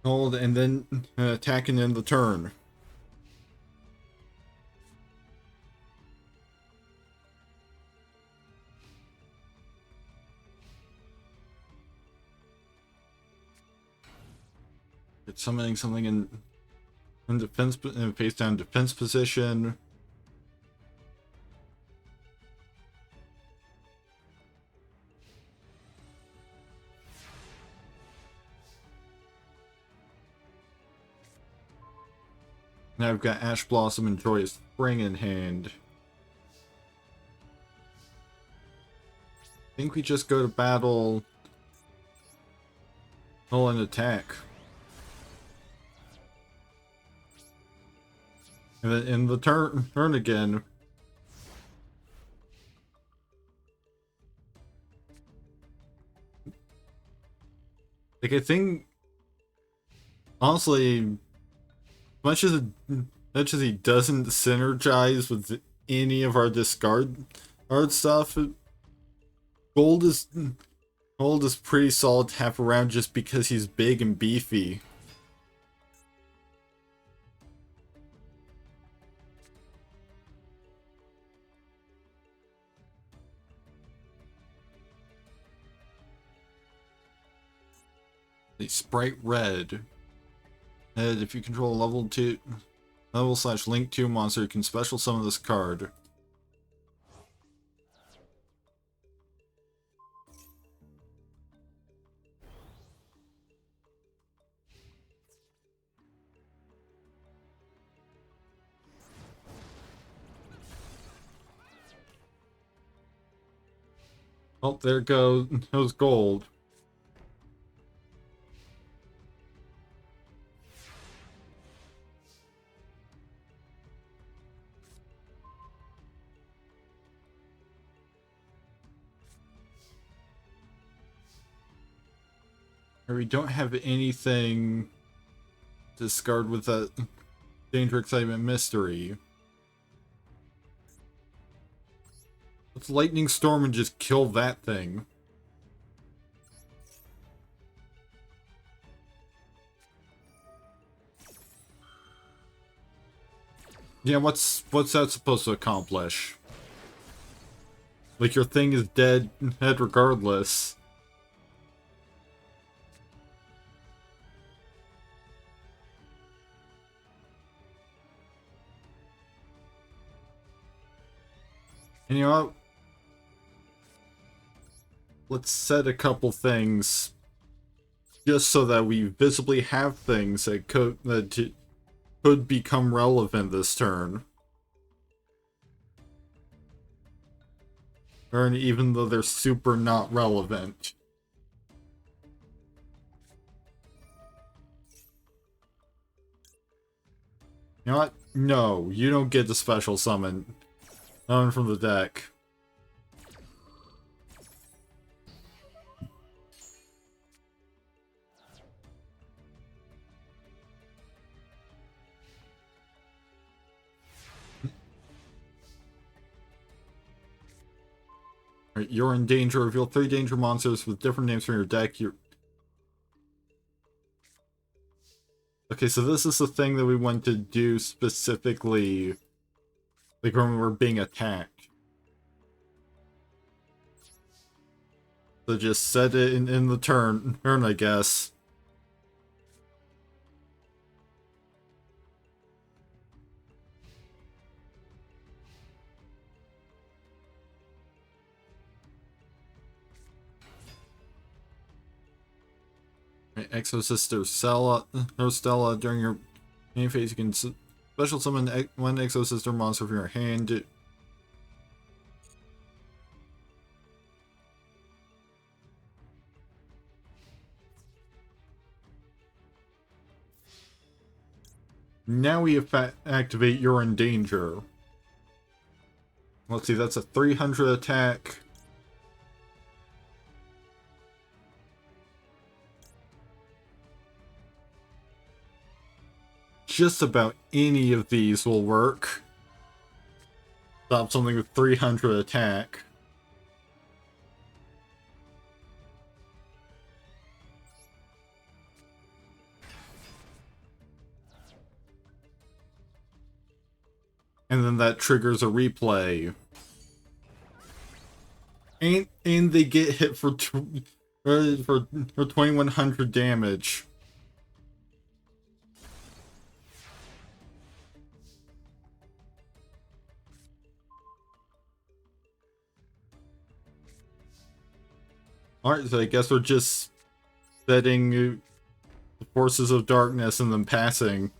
Gold, and then attacking in the turn. It's summoning something in defense, in face down defense position. Now I've got Ash Blossom and Joyous Spring in hand. I think we just go to battle. Roll an attack. And then in the turn again. Like, I think, honestly, much as he doesn't synergize with any of our discard stuff, gold is pretty solid to have around just because he's big and beefy. The Sprite Red. And if you control a level/link 2 monster, you can special summon this card. Oh, there goes gold. We don't have anything to discard with that Danger, Excitement, Mystery. Let's Lightning Storm and just kill that thing. Yeah, what's that supposed to accomplish? Like, your thing is dead regardless. And you know what? Let's set a couple things just so that we visibly have things that could become relevant this turn. Or even though they're super not relevant. You know what? No, you don't get the special summon. Summon from the deck. Alright, you're in danger. Reveal 3 danger monsters with different names from your deck. Okay, so this is the thing that we want to do specifically, like when we're being attacked. So just set it in the turn, I guess. Exo Sister Stella, during your main phase, you can special summon one Exo Sister monster from your hand. Now we activate You're in Danger. Let's see, that's a 300 attack. Just about any of these will work. Stop something with 300 attack. And then that triggers a replay. And they get hit for 2100 damage. Alright, so I guess we're just setting the Forces of Darkness and then passing.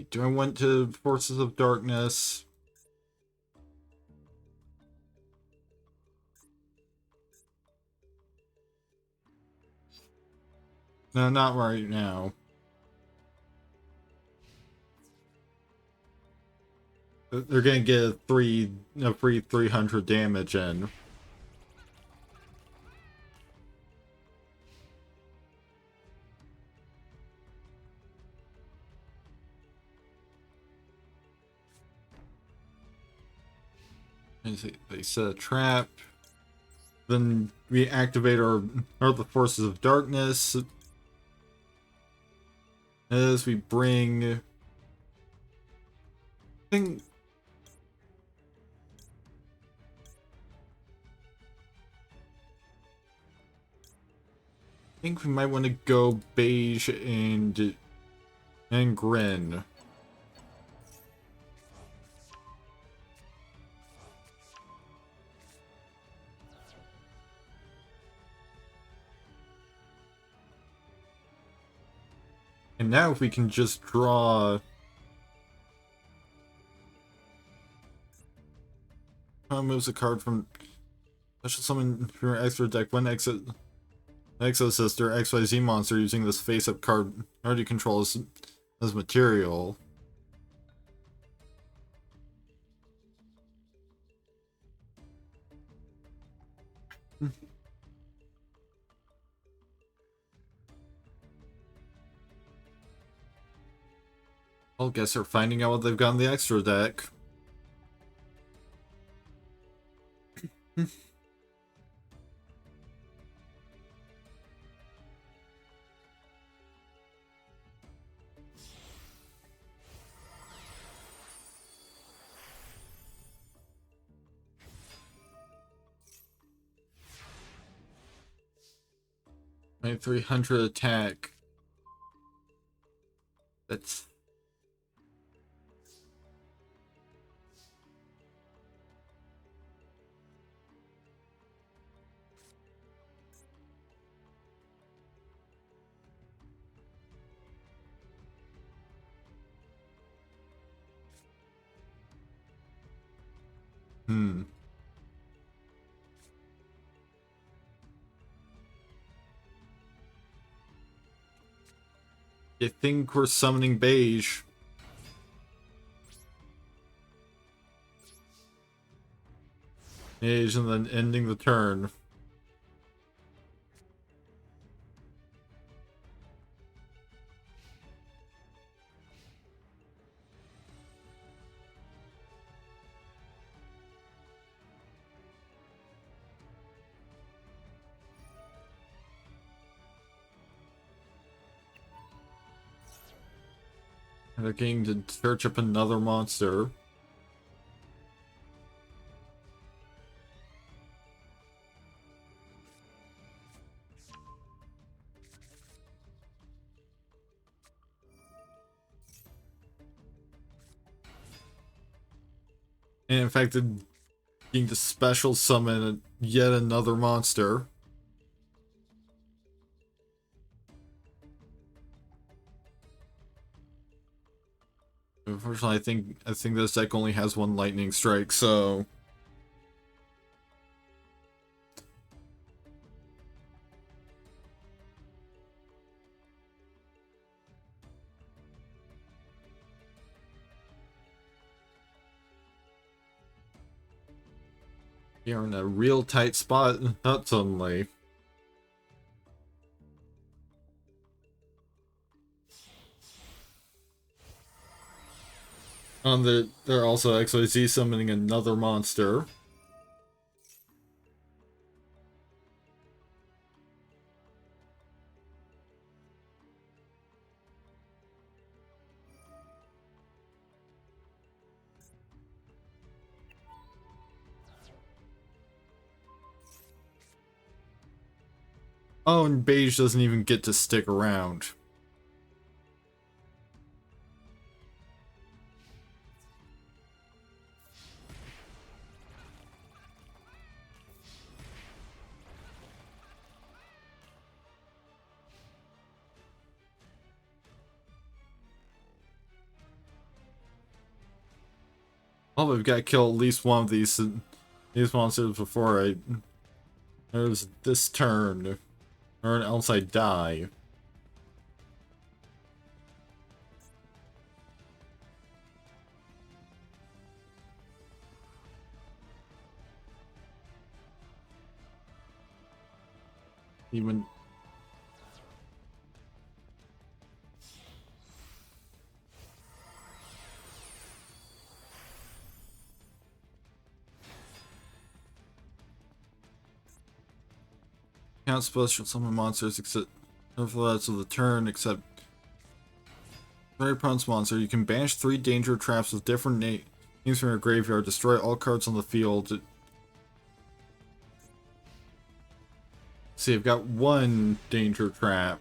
Do I want to Forces of Darkness? No, not right now. They're gonna get a free 300 damage in. They set a trap. Then we activate the Forces of Darkness. As we bring... I think we might want to go Beige and Grin. And now if we can just draw... moves a card from... Special summon from your extra deck one Exo Sister XYZ monster using this face-up card already controls as material. I'll guess they're finding out what they've got in the extra deck. My 300 attack. That's... I think we're summoning Beige. Beige and then ending the turn. They're getting to search up another monster. And in fact, they're getting to special summon yet another monster. Unfortunately, I think this deck only has one lightning strike, so you're in a real tight spot, not suddenly. They're also XYZ summoning another monster. Oh, and Beige doesn't even get to stick around. Oh, we've got to kill at least one of these monsters before there's this turn, or else I die. Even can't special summon monsters except for the rest of the turn, except very prone monster. You can banish 3 danger traps with different names from your graveyard. Destroy all cards on the field. See, I've got 1 danger trap.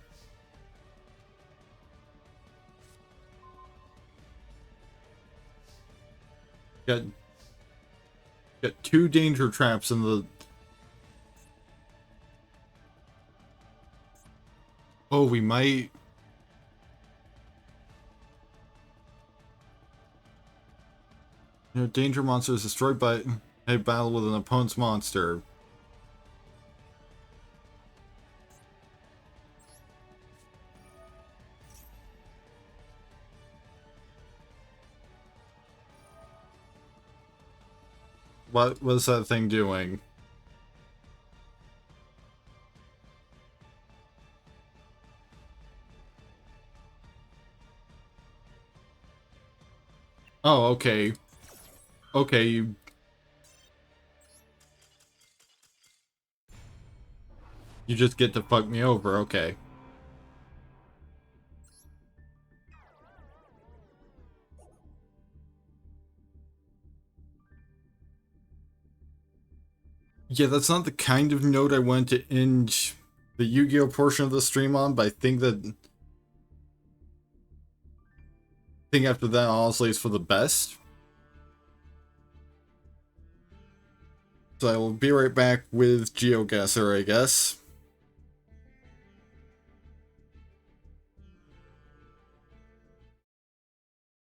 Got 2 danger traps in the... Oh, we might... danger monster is destroyed by a battle with an opponent's monster. What was that thing doing? Oh, okay. Okay, you... You just get to fuck me over, okay. Yeah, that's not the kind of note I want to end the Yu-Gi-Oh portion of the stream on, but I think after that honestly is for the best. So I will be right back with GeoGuessr, I guess.